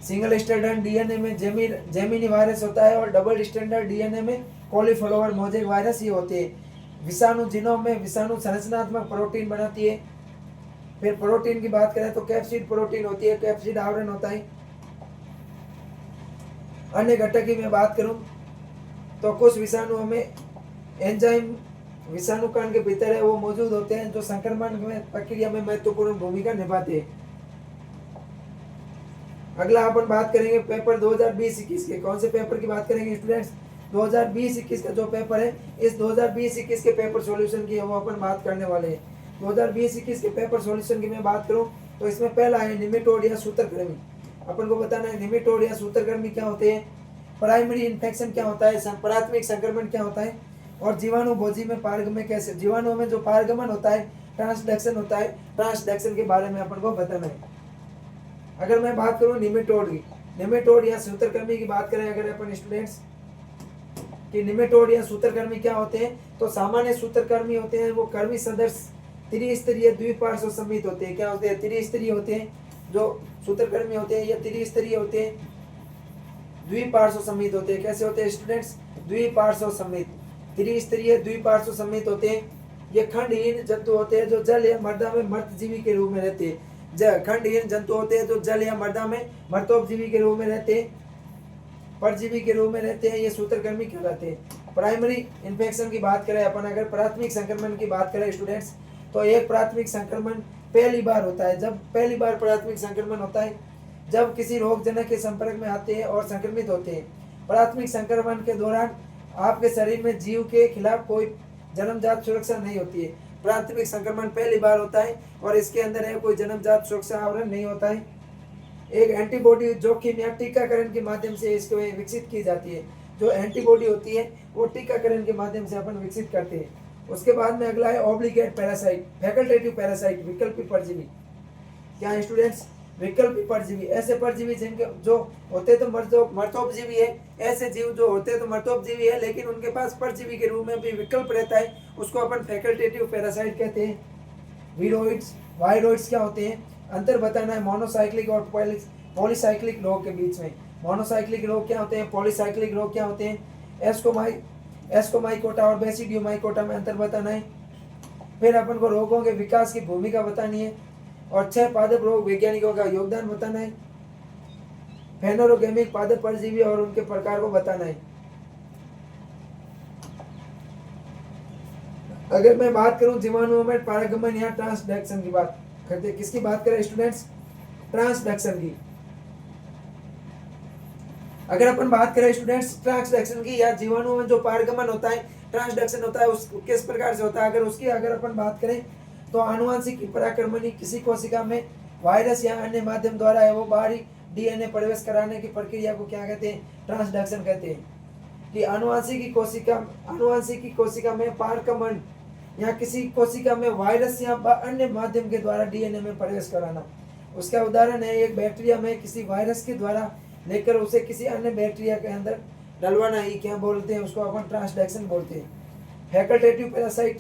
सिंगल स्टैंडर्ड डीएनए में जेमिनी वायरस होता है, और डबल स्टैंडर्ड डीएनए में कॉलीफ्लावर मोजेक वायरस ये होते हैं। विषाणु जीनोम में विषाणु संरचनात्मक प्रोटीन बनाती है। फिर प्रोटीन की बात करें तो कैप्सिड प्रोटीन होती है, कैप्सिड आवरण होता है। अन्य घटक की मैं बात करूं तो कुछ विषाणुओं में एंजाइम विषाणु कण के भीतर है वो मौजूद होते हैं जो संक्रमण में प्रक्रिया में महत्वपूर्ण भूमिका निभाते हैं। अगला अपन बात करेंगे पेपर 2020-21 के। कौन से पेपर की बात करेंगे स्टूडेंट्स? 2020-21 का जो पेपर है, इस 2020-21 के पेपर सॉल्यूशन की वो अपन बात करने वाले हैं। 2020-21 के पेपर सॉल्यूशन की मैं बात करूं तो इसमें पहला है निमेटोड या सूत्रकृमि। अपन को बताना है निमेटोड या सूत्रकृमि क्या होते हैं, प्राइमरी इन्फेक्शन क्या होता है, प्राथमिक संक्रमण क्या होता है, और जीवाणु भोजी में पारगमन कैसे, जीवाणुओं में जो पारगमन होता है, ट्रांसडक्शन होता है, ट्रांसडक्शन के बारे में अपन को बताना है। अगर मैं बात करूं निमेटोड की, निमेटोड या सूत्रकृमि की बात करें अगर अपन स्टूडेंट्स कि निमेटोड या सूत्रकृमि क्या होते हैं, तो सामान्य सूत्रकृमि होते हैं वो कृमि सदस्य त्रिस्तरीय द्विपार्श्व सममित होते हैं। क्या होते हैं? त्रिस्तरीय होते हैं, जो सूत्रक्रमी होते हैं, या त्रिस्तरीय होते हैं, द्विपार्श्व सममित होते हैं। कैसे होते हैं स्टूडेंट्स? द्विपार्श्व सममित। त्रिस्तरीय द्विपार्श्व सममित होते हैं। ये खंडहीन जंतु होते हैं जो जल या मृदा में मृतजीवी के रूप में रहते हैं। खंडहीन जंतु होते हैं जो जल या मृदा में मृतोपजीवी के रूप में रहते हैं, परजीवी के रूप में रहते हैं। ये सूत्रकृमि कहलाते हैं। प्राइमरी इन्फेक्शन की बात करें अपन, अगर प्राथमिक संक्रमण की बात करें स्टूडेंट्स, तो एक प्राथमिक संक्रमण पहली बार होता है। जब पहली बार प्राथमिक संक्रमण होता है जब किसी रोगजनक के संपर्क में आते हैं और संक्रमित होते हैं। प्राथमिक संक्रमण के दौरान आपके शरीर में जीव के खिलाफ कोई जन्मजात सुरक्षा नहीं होती है। प्राथमिक संक्रमण पहली बार होता है और इसके अंदर है कोई जन्मजात सुरक्षा आवरण नहीं होता है। एक एंटीबॉडी जोखिम या टीकाकरण के माध्यम से इसको विकसित की जाती है। जो एंटीबॉडी होती है वो टीकाकरण के माध्यम से अपन विकसित करते हैं। उसके बाद में अगला है ऑब्लिगेट पैरासाइट, फैकल्टेटिव पैरासाइट, विकल्पी परजीवी। क्या है स्टूडेंट्स? विकल्पी परजीवी। ऐसे परजीवी जिनके जो होते तो मृतोपजीवी है, ऐसे जीव जो होते तो मृतोपजीवी है लेकिन उनके पास परजीवी के रूप में भी विकल्प रहता है, उसको अपन फैकल्टेटिव पैरासाइट कहते हैं। वीरोइड्स, वायरोइड्स क्या होते हैं? अंतर बताना है मोनोसाइक्लिक और पॉलीसाइक्लिक रोग के बीच में। मोनोसाइक्लिक रोग क्या होते हैं? पॉलीसाइक्लिक रोग क्या होते हैं? एस्कोमाइकोटा और बेसिडियोमाइकोटा में अंतर बताना है। फिर अपन को रोगों के विकास की भूमिका बतानी है और 6 पादप रोग वैज्ञानिकों का योगदान बताना है। फेनोरोगेमिक पादप परजीवी और उनके प्रकार को बताना है। अगर मैं बात करूं जीवाणुओं में पारगमन या ट्रांसडक्शन की बात करते, किसकी बात करें स्टूडेंट्स? ट्रांसडक्शन की। अगर अपन बात करें स्टूडेंट्स ट्रांसडक्शन की, या जीवाणुओं में जो पारगमन होता है, ट्रांसडक्शन होता है, उस किस प्रकार से होता है, अगर उसकी अगर अपन बात करें तो आनुवांशिक पराक्रमणी किसी कोशिका में वायरस या अन्य माध्यम द्वारा है वो बाहरी डीएनए प्रवेश कराने की प्रक्रिया को क्या कहते हैं? ट्रांसडक्शन कहते हैं। कि आनुवांशिक कोशिका में पारगमन या किसी कोशिका में वायरस या अन्य माध्यम के द्वारा डीएनए में प्रवेश कराना। उसका उदाहरण है एक बैक्टीरिया में किसी वायरस के द्वारा लेकर उसे किसी अन्य बैक्टीरिया के अंदर डलवाना ही क्या बोलते हैं? उसको अपन ट्रांसडक्शन बोलते हैं। फैकल्टेटिव पैरासाइट,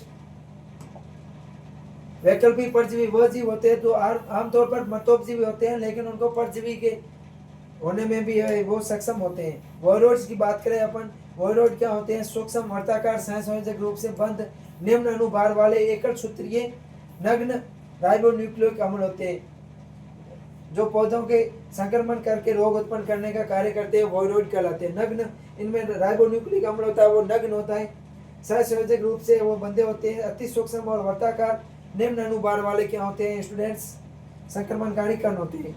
वैकल्पिक परजीवी वह जीव होते हैं जो आमतौर पर मृतोपजीवी होते हैं लेकिन उनको परजीवी के होने में भी वो सक्षम होते हैं। वायरोइड्स की बात करें अपन, वायरोइड क्या होते हैं? सूक्ष्म वर्ताकार सहसंयोजक रूप से बंद निम्न अनुभार वाले एकल सूत्रीय नग्न राइबोन्यूक्लिक अम्ल होते हैं जो पौधों के संक्रमण करके रोग उत्पन्न करने का कार्य करते हैं, वायरोइड कहलाते हैं। नग्न, इनमें राइबोन्यूक्लिक अम्ल होता है, वो नग्न होता है, सहसंयोजक रूप से वो बंधे होते हैं। अति सूक्ष्म और वर्ताकार निम्न अनुभार वाले क्या होते हैं स्टूडेंट्स? संक्रमणकारी कण होते हैं।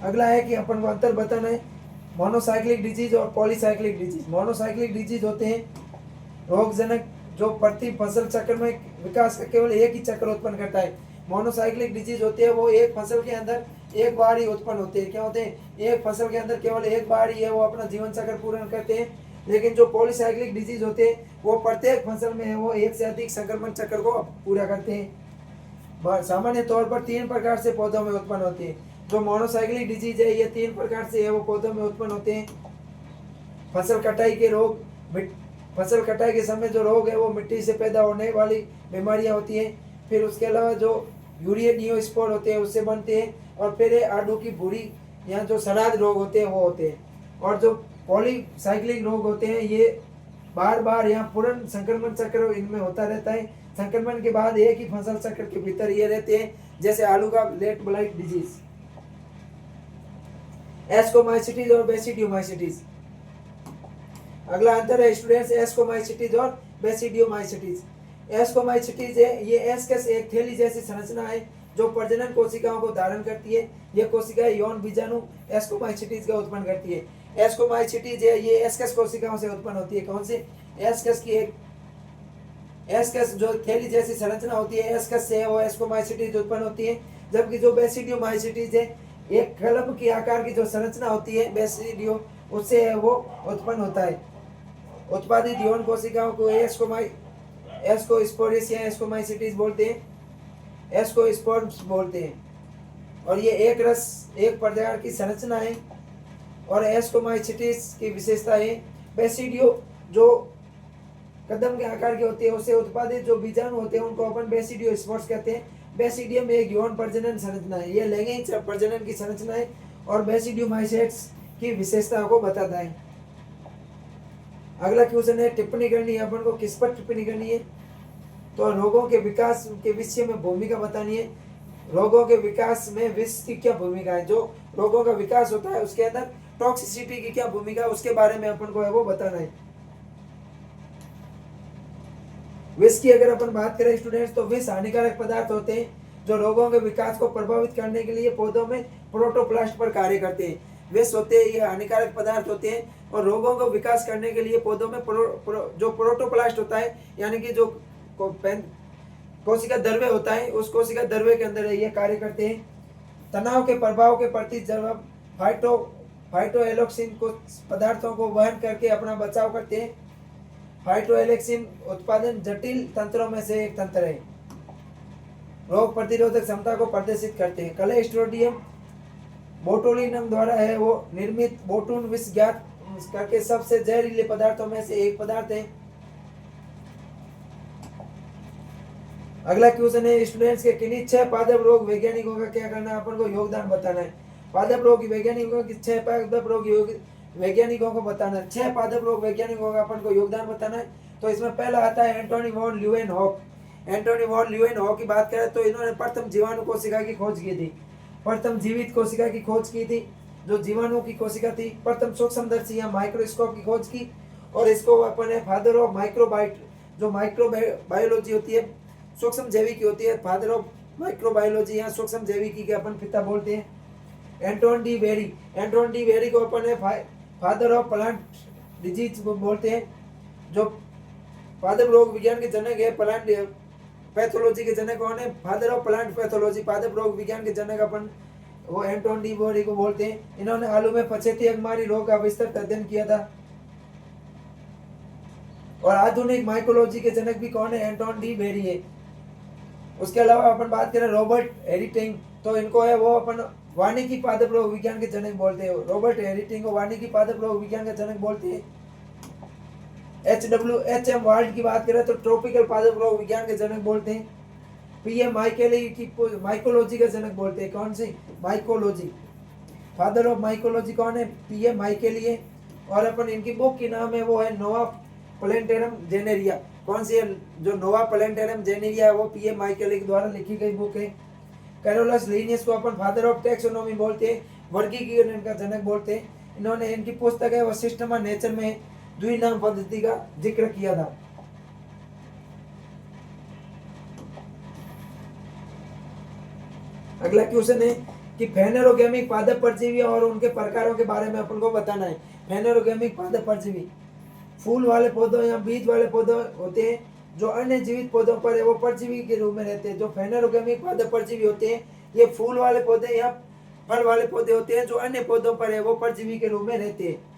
अगला है कि अपन को अंतर बताना है मोनोसाइक्लिक डिजीज और पॉलीसाइक्लिक डिजीज। मोनोसाइक्लिक डिजीज होते हैं रोगजनक जो प्रति फसल चक्र में विकास का केवल एक ही चक्र उत्पन्न करता है। मोनोसाइक्लिक डिजीज होते हैं वो एक फसल के अंदर एक बार ही उत्पन्न होते हैं। क्या होते हैं? एक फसल के अंदर केवल एक बार ही है वो अपना जीवन चक्र पूर्ण करते हैं। लेकिन जो पॉलीसाइक्लिक डिजीज होते हैं वो प्रत्येक फसल में है वो एक से अधिक संक्रमण चक्र को पूरा करते हैं। सामान्य तौर पर 3 प्रकार से पौधों में उत्पन्न होते हैं। जो मोनोसाइक्लिक डिजीज है ये 3 प्रकार से है वो पौधों में उत्पन्न होते हैं। फसल कटाई के रोग, फसल कटाई के समय जो रोग है वो मिट्टी से पैदा होने वाली बीमारियां होती हैं। फिर उसके अलावा जो यूरिया नियोस्पोर होते हैं उससे बनते हैं। और फिर आड़ू की भूरी या जो सड़ाद रोग होते हैं वो होते हैं। और जो पॉलीसाइक्लिक रोग होते हैं ये बार बार या पूर्ण संक्रमण चक्र इनमें होता रहता है। संक्रमण के बाद एक ही फसल चक्र के भीतर ये रहते हैं, जैसे आलू का लेट ब्लाइट डिजीज। एस्कोमाइसिटीज और बेसिडियोमाइसिटीज। अगला अंतर है स्टूडेंट्स एस्कोमाइसिटीज और बेसिडियोमाइसिटीज। एस्कोमाइसिटीज है ये एस्कस एक थैली जैसी संरचना है जो प्रजनन कोशिकाओं को धारण करती है। यह कोशिकाएं यौन बीजाणु एस्कोमाइसिटीज का उत्पन्न करती है। एस्कोमाइसिटीज है ये एस्कस कोशिकाओं से उत्पन्न होती है। कौन से? एस्कस की एक एस्कस जो थैली जैसी संरचना होती है एस्कस से वो एस्कोमाइसिटीज उत्पन्न होती है। जबकि जो बेसिडियोमाइसिटीज है एक कलम की आकार की जो संरचना होती है बेसिडियो उससे वो उत्पन्न होता है। उत्पादित यौन कोशिकाओं को एस्कोस्पोरिस या एस्कोमाइसिटीज बोलते हैं, एस्कोस्पोर्म्स बोलते हैं। और ये एक रस एक प्रकार की संरचना है। और एस्कोमाइसिटीज की विशेषता है बेसिडियो जो कदम के आकार की होती है, उससे उत्पादित जो बीजाणु होते हैं उनको अपन बेसिडियो स्पोर्स कहते हैं। बेसिडियम एक यौन प्रजनन संरचना है, ये लैंगिक प्रजनन की संरचना है और बेसिडियोमाइसेट्स की विशेषताओं को बताता है। अगला क्वेश्चन है, टिप्पणी करनी है अपन को, किस पर टिप्पणी करनी है? तो रोगों के विकास के विषय में भूमिका बतानी है। रोगों के विकास में विष की क्या भूमिका है? जो रोगों का विकास होता है उसके अंदर टॉक्सिसिटी की क्या भूमिका है, उसके बारे में अपन को है वो बताना है। विष की अगर अपन बात करें स्टूडेंट्स, तो विष हानिकारक पदार्थ होते हैं जो रोगों के विकास को प्रभावित करने के लिए पौधों में प्रोटोप्लास्ट पर कार्य करते हैं। विष होते हैं, ये हानिकारक पदार्थ होते हैं और रोगों को विकास करने के लिए पौधों में जो प्रोटोप्लास्ट होता है, यानी कि जो कोशिका द्रव्य होता है, उस कोशिका द्रव्य के अंदर ये कार्य करते हैं। तनाव के प्रभाव के प्रति जब फाइटोएलोक्सिन कुछ पदार्थों को वहन करके अपना बचाव करते हैं। फाइटोएलोक्सिन उत्पादन जटिल तंत्रों में से एक तंत्र है, रोग प्रतिरोधक क्षमता को प्रदर्शित करते हैं। क्लोस्ट्रिडियम बोटुलिनम द्वारा है वो निर्मित बोटुन विष ज्ञात करके सबसे जहरीले पदार्थों में से एक पदार्थ है। अगला क्वेश्चन है, स्टूडेंट्स के किन्हीं 6 पादप रोग वैज्ञानिकों का क्या करना है, अपन को योगदान बताना है। पादप रोग वैज्ञानिकों की 6 पादप रोग वैज्ञानिकों को बताना है। 6 पादप रोग वैज्ञानिकों का अपन को योगदान बताना है। तो इसमें पहला आता है Antony von Leeuwenhoek. Antony von Leeuwenhoek की बात करें तो इन्होंने प्रथम जीवाणु कोशिका की खोज की थी, प्रथम जीवित कोशिका की खोज की थी, जो जीवाणु की कोशिका थी। प्रथम सूक्ष्मदर्शी या माइक्रोस्कोप की खोज की, और इसको अपन है फादर ऑफ माइक्रोबाइट, जो माइक्रोबायोलॉजी होती है, सूक्ष्म जैविकी होती है, फादर ऑफ माइक्रोबायोलॉजी या सूक्ष्म जैविकी के अपन पिता बोलते हैं। Anton de very, Anton de very को अपन है फादर ऑफ प्लांट डिजीज बोलते हैं, जो पादप रोग विज्ञान के जनक है। प्लांट पैथोलॉजी के जनक कौन है? फादर ऑफ प्लांट पैथोलॉजी, पादप रोग विज्ञान के जनक अपन वो एंटोन डी वेरी को बोलते हैं। इन्होंने आलू में पछेती अगमारी रोग का विस्तृत अध्ययन किया था। और आधुनिक माइकोलॉजी के जनक भी कौन है? एंटोन डी वेरी है। उसके अलावा अपन बात करें रॉबर्ट हेरिटिंग, तो इनको है वो अपन वानिकी पादप रोग विज्ञान के जनक बोलते हैं। रॉबर्ट हेरिटिंग को वानिकी पादप रोग विज्ञान का जनक बोलते हैं। HM वाल्ड की बात करें तो ट्रॉपिकल पादप रोग विज्ञान के जनक बोलते हैं। PM माइकेली की माइकोलॉजी का जनक बोलते हैं। कौन सी? माइकोलॉजी, फादर ऑफ माइकोलॉजी कौन है? PM माइकेली है। और अपन इनकी बुक की नाम है वो है नोवा प्लेंटेरम जेनेरिया। कौन सी है? जो नोवा प्लेंटेरम जेनेरिया है वो PM माइकेली के द्वारा लिखी गई बुक है। कैरोलस लिनियस को अपन फादर ऑफ टैक्सोनॉमी बोलते हैं, वर्गीकरण का जनक बोलते हैं। इन्होंने इनकी पुस्तक है वो सिस्टम ऑफ नेचर में द्विनाम पद्धति का जिक्र किया था। अगला क्वेश्चन है कि फेनेरोगेमिक पादप परजीवी और उनके प्रकारों के बारे में अपन को बताना है। फेनेरोगेमिक पादप परजीवी फूल वाले पौधों या बीज वाले पौधों होते हैं जो अन्य जीवित पौधों पर है वो परजीवी के रूप में रहते हैं। जो फेनेरोगेमिक पादप परजीवी होते हैं ये फूल वाले पौधे या फल वाले पौधे होते हैं जो अन्य पौधों पर है वो परजीवी के रूप में रहते हैं।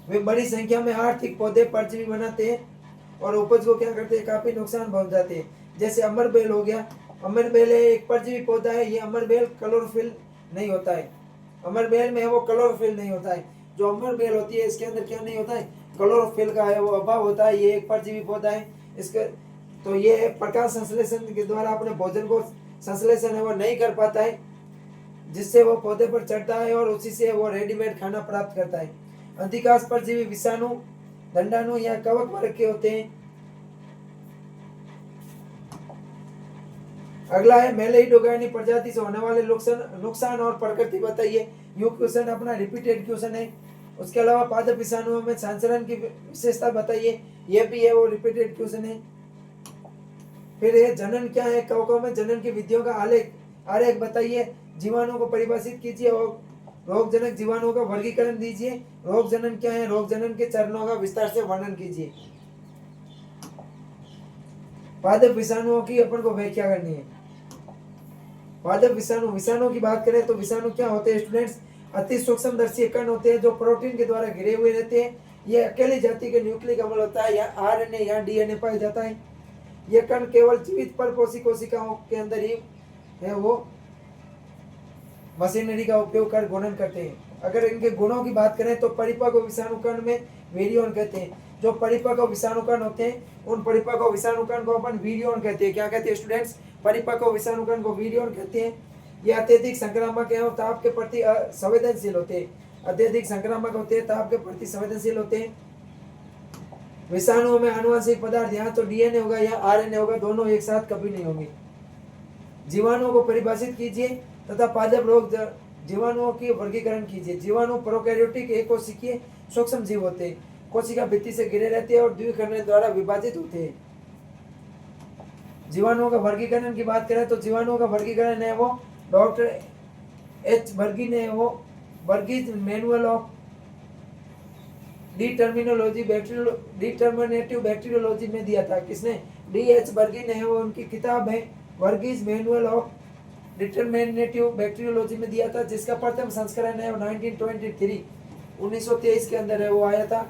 वे बड़ी संख्या में आर्थिक पौधे परजीवी बनाते हैं और उपज को क्या करते हैं? काफी नुकसान पहुंचाते हैं। जैसे अमरबेल हो गया, अमरबेल एक परजीवी पौधा है। ये अमरबेल क्लोरोफिल नहीं होता है, अमरबेल में वो क्लोरोफिल नहीं होता है। जो अमरबेल होती है इसके अंदर क्या नहीं होता है? क्लोरोफिल का है वो अभाव होता है। ये एक परजीवी पौधा है। इसके तो ये प्रकाश संश्लेषण के द्वारा अपने भोजन को संश्लेषण है वो नहीं कर पाता है, जिससे वो पौधे पर चढ़ता है और उसी से वो रेडीमेड खाना प्राप्त करता है। अधिकांश परजीवी विषाणु, दंडाणु या कवक वर्ग के होते हैं। अगला है मेलेइडोगानी प्रजाति से होने वाले नुकसान और प्रकृति बताइए। यू क्वेश्चन अपना रिपीटेड क्वेश्चन है। उसके अलावा पादप विषाणुओं में संचरण की विशेषता बताइए, ये भी है वो रिपीटेड क्वेश्चन है। फिर ये जनन क्या है, कवकों में जनन की विधियों का आरेख बताइए। जीवाणु को परिभाषित कीजिए और रोगजनक जीवाणुओं का वर्गीकरण दीजिए। रोग जनन क्या है, रोग जनन के चरणों का विस्तार से वर्णन कीजिए। पादप विषाणुओं की अपन को व्याख्या करनी है। पादप विषाणु की बात करें तो विषाणु क्या होते हैं स्टूडेंट्स? अति सूक्ष्मदर्शी कण होते हैं जो प्रोटीन के द्वारा घिरे हुए रहते हैं। ये अकेली जाति के न्यूक्लिक अम्ल होता है या RNA या DNA पाया जाता है। ये कण केवल जीवित परपोषी कोशिकाओं के अंदर ही है वो मशीनरी का उपयोग कर गुणन करते हैं। अगर इनके गुणों की बात करें तो परिपक्व विषाणु कण में वेरियोन कहते हैं। जो परिपक्व विषाणुकण होते हैं उन परिपक्व विषाणुकण को अपन वीरियन कहते हैं। क्या कहते हैं स्टूडेंट्स? परिपक्व विषाणुकण को वीरियन कहते हैं। ये अत्यधिक संक्रामक है और ताप के प्रति संवेदनशील होते हैं। अत्यधिक संक्रामक होते हैं, ताप के प्रति संवेदनशील होते हैं। विषाणुओं में आनुवंशिक पदार्थ या तो डीएनए होगा या आरएनए होगा, दोनों एक साथ कभी नहीं होंगे। जीवाणुओं को परिभाषित कीजिए तथा पादप रोग जीवाणुओं की वर्गीकरण कीजिए। जीवाणु प्रोकैरियोटिक एक कोशिकीय सूक्ष्म जीव होते हैं, कोशिका भित्ति से घिरे रहते हैं और द्विखंड द्वारा विभाजित होते हैं। जीवाणुओं का वर्गीकरण की बात करें तो जीवाणुओं का वर्गीकरण है वो डॉक्टर एच बर्गी ने वो बर्गीज मैनुअल ऑफ डिटर्मिनेटिव बैक्टीरियोलॉजी में दिया था। किसने? डी.एच. बर्गी ने, वो उनकी किताब है बर्गीज मैनुअल ऑफ डिटर्मिनेटिव बैक्टीरियोलॉजी में दिया था, जिसका प्रथम संस्करण है 1923 के अंदर है वो आया था।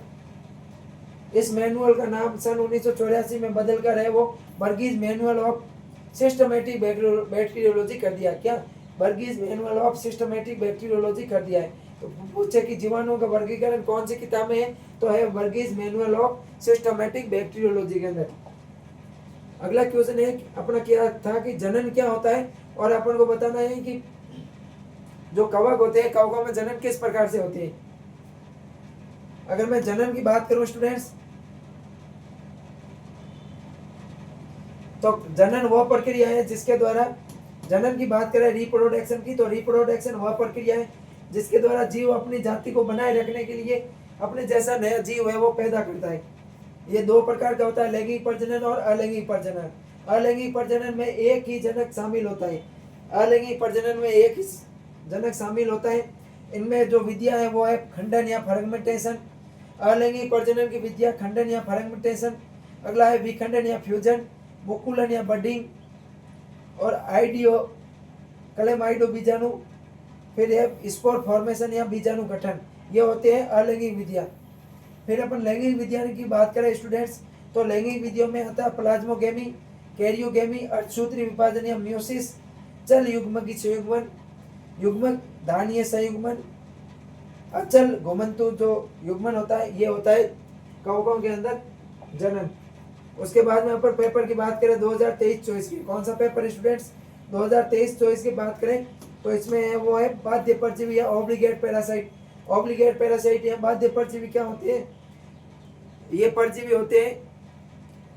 इस मैनुअल का नाम सन 1984 में बदलकर है वो बर्गीज मैनुअल ऑफ सिस्टमेटिक बैक्टीरियोलॉजी कर दिया। क्या? बर्गीज मैनुअल ऑफ सिस्टमेटिक बैक्टीरियोलॉजी कर दिया है। तो पूछे कि जीवाणुओं का वर्गीकरण कौन सी किताब में है, तो है बर्गीज मैनुअल ऑफ सिस्टमेटिक बैक्टीरियोलॉजी के अंदर। अगला क्वेश्चन है अपना क्या था कि जनन क्या होता है, और अपन को बताना है कि जो कवक होते हैं, कवकों में जनन किस प्रकार से होती है। अगर मैं जनन की बात करूं स्टूडेंट्स, तो जनन वह प्रक्रिया है जिसके द्वारा, जनन की बात करें रिप्रोडक्शन की, तो रिप्रोडक्शन वह प्रक्रिया है जिसके द्वारा जीव अपनी जाति को बनाए रखने के लिए अपने जैसा नया जीव है वो पैदा करता है। ये दो प्रकार का होता है, लैंगिक प्रजनन और अलैंगिक प्रजनन। अलैंगिक प्रजनन में एक ही जनक शामिल होता है। अलैंगिक प्रजनन में एक ही जनक शामिल होता है। इनमें जो विधियां है वो है खंडन या फ्रेगमेंटेशन। अलैंगिक प्रजनन की विधियां खंडन या फ्रेगमेंटेशन। अगला है विखंडन या फ्यूजन, मुकुलन या बडिंग, और आइडियो क्लेमाइडो बीजाणु, फिर है स्पोर फॉर्मेशन या बीजाणु गठन। ये होते हैं अलैंगिक विधियां। फिर अपन लैंगिक विधियां की बात करें स्टूडेंट्स, तो लैंगिक विधियों में आता है प्लाज्मोगेमी, कैरियोगेमी, अर्धसूत्री विभाजन या म्योसिस, चल युग्मकी संयुग्मन, युग्मक धारणीय संयुग्मन, अचल घुमंतु जो युग्मन होता है, ये होता है कवकों के अंदर जनन। उसके बाद में अपन पेपर की बात करें 2023-24 की, कौन सा पेपर स्टूडेंट्स? 2023-24 की बात करें तो इसमें है वो है बाध्य परजीवी या ऑब्लिगेट पैरासाइट। ऑब्लिगेट पैरासाइट या बाध्य परजीवी क्या होते हैं? ये परजीवी होते हैं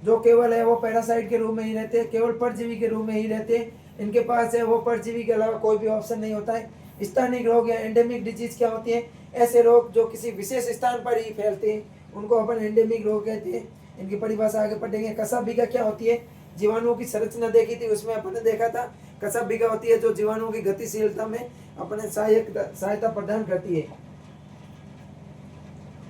जो केवल है वो पैरासाइट के रूप में ही रहते हैं, केवल परजीवी के रूप में ही रहते हैं। इनके पास है वो परजीवी के अलावा कोई भी ऑप्शन नहीं होता है। स्थानिक रोग या एंडेमिक डिजीज क्या होती है? ऐसे रोग जो किसी विशेष स्थान पर ही फैलते हैं उनको अपन एंडेमिक रोग कहते हैं। इनकी परिभाषा आगे पढ़ेंगे। कसाबिका क्या होती है? जीवाणुओं की संरचना देखी थी, उसमें अपन ने देखा था कसाबिका होती है जो जीवाणुओं की गतिशीलता में अपने सहायता प्रदान करती है।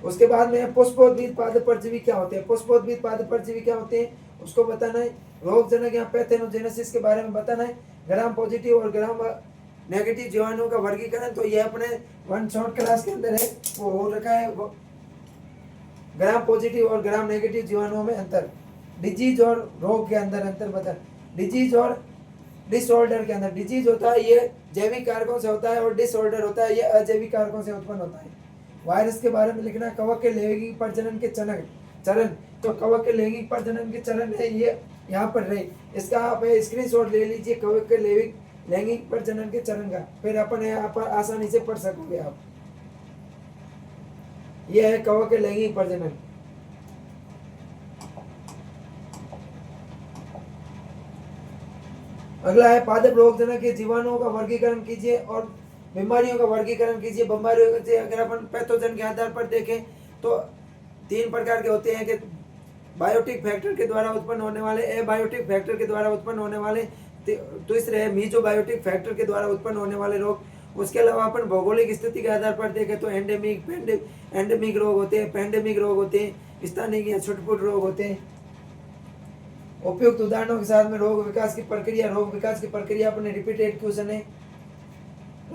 उसके बाद में पुष्पोद्भिद पादप परजीवी क्या होते हैं? पुष्पोद्भिद पादप परजीवी क्या होते हैं उसको बताना है। रोगजनक या पैथोजेनेसिस के बारे में बताना है। ग्राम पॉजिटिव और ग्राम नेगेटिव जीवाणुओं का वर्गीकरण तो ये अपने वन शॉट क्लास के अंदर है वो हो रखा है। वो ग्राम पॉजिटिव और ग्राम नेगेटिव जीवाणुओं में अंतर, डिजीज और रोग के अंदर अंतर बता। डिजीज और डिसऑर्डर के अंदर, डिजीज होता है ये जैविक कारकों से होता है और डिसऑर्डर होता है ये अजैविक कारकों से उत्पन्न होता है। वायरस के बारे में लिखना, कवक के लैंगिक प्रजनन के चरण, तो कवक के लैंगिक प्रजनन के चरण है ये यहाँ पर रहे। इसका आप स्क्रीनशॉट ले लीजिए कवक के लैंगिक प्रजनन के चरण का, फिर अपन यहाँ पर आसानी से पढ़ सकोगे आप। यह है कवक के लैंगिक प्रजनन। अगला है पादप रोगजनक के जीवाणुओं का वर्गीकरण कीजिए और बीमारियों का वर्गीकरण कीजिए। बीमारियों के अगर अपन पैथोजन के आधार पर देखें तो 3 प्रकार के होते हैं कि बायोटिक फैक्टर के द्वारा उत्पन्न होने वाले, एबायोटिक फैक्टर के द्वारा उत्पन्न होने वाले, दूसरे है मीजोबायोटिक फैक्टर के द्वारा उत्पन्न होने वाले रोग। उसके अलावा अपन भौगोलिक स्थिति के आधार पर देखें तो एंडेमिक रोग होते हैं, पेंडेमिक रोग होते हैं, स्थानिक या छुटपुट रोग होते हैं। उपयुक्त उदाहरणों के साथ में रोग विकास की प्रक्रिया अपने रिपीटेड क्वेश्चन है।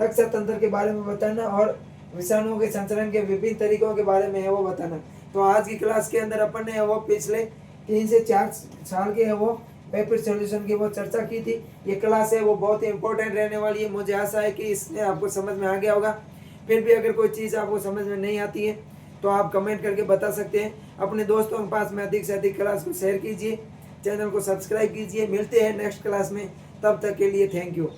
रक्षा तंत्र के बारे में बताना और विषाणुओं के संचरण के विभिन्न तरीकों के बारे में है वो बताना। तो आज की क्लास के अंदर अपन ने वो पिछले 3 से 4 साल के है वो पेपर सॉल्यूशन की वो चर्चा की थी। ये क्लास है वो बहुत ही इंपॉर्टेंट रहने वाली है। मुझे आशा है कि इसमें आपको समझ में आ गया होगा। फिर भी अगर कोई चीज़ आपको समझ में नहीं आती है तो आप कमेंट करके बता सकते हैं। अपने दोस्तों के पास में अधिक से अधिक क्लास को शेयर कीजिए, चैनल को सब्सक्राइब कीजिए। मिलते हैं नेक्स्ट क्लास में, तब तक के लिए थैंक यू।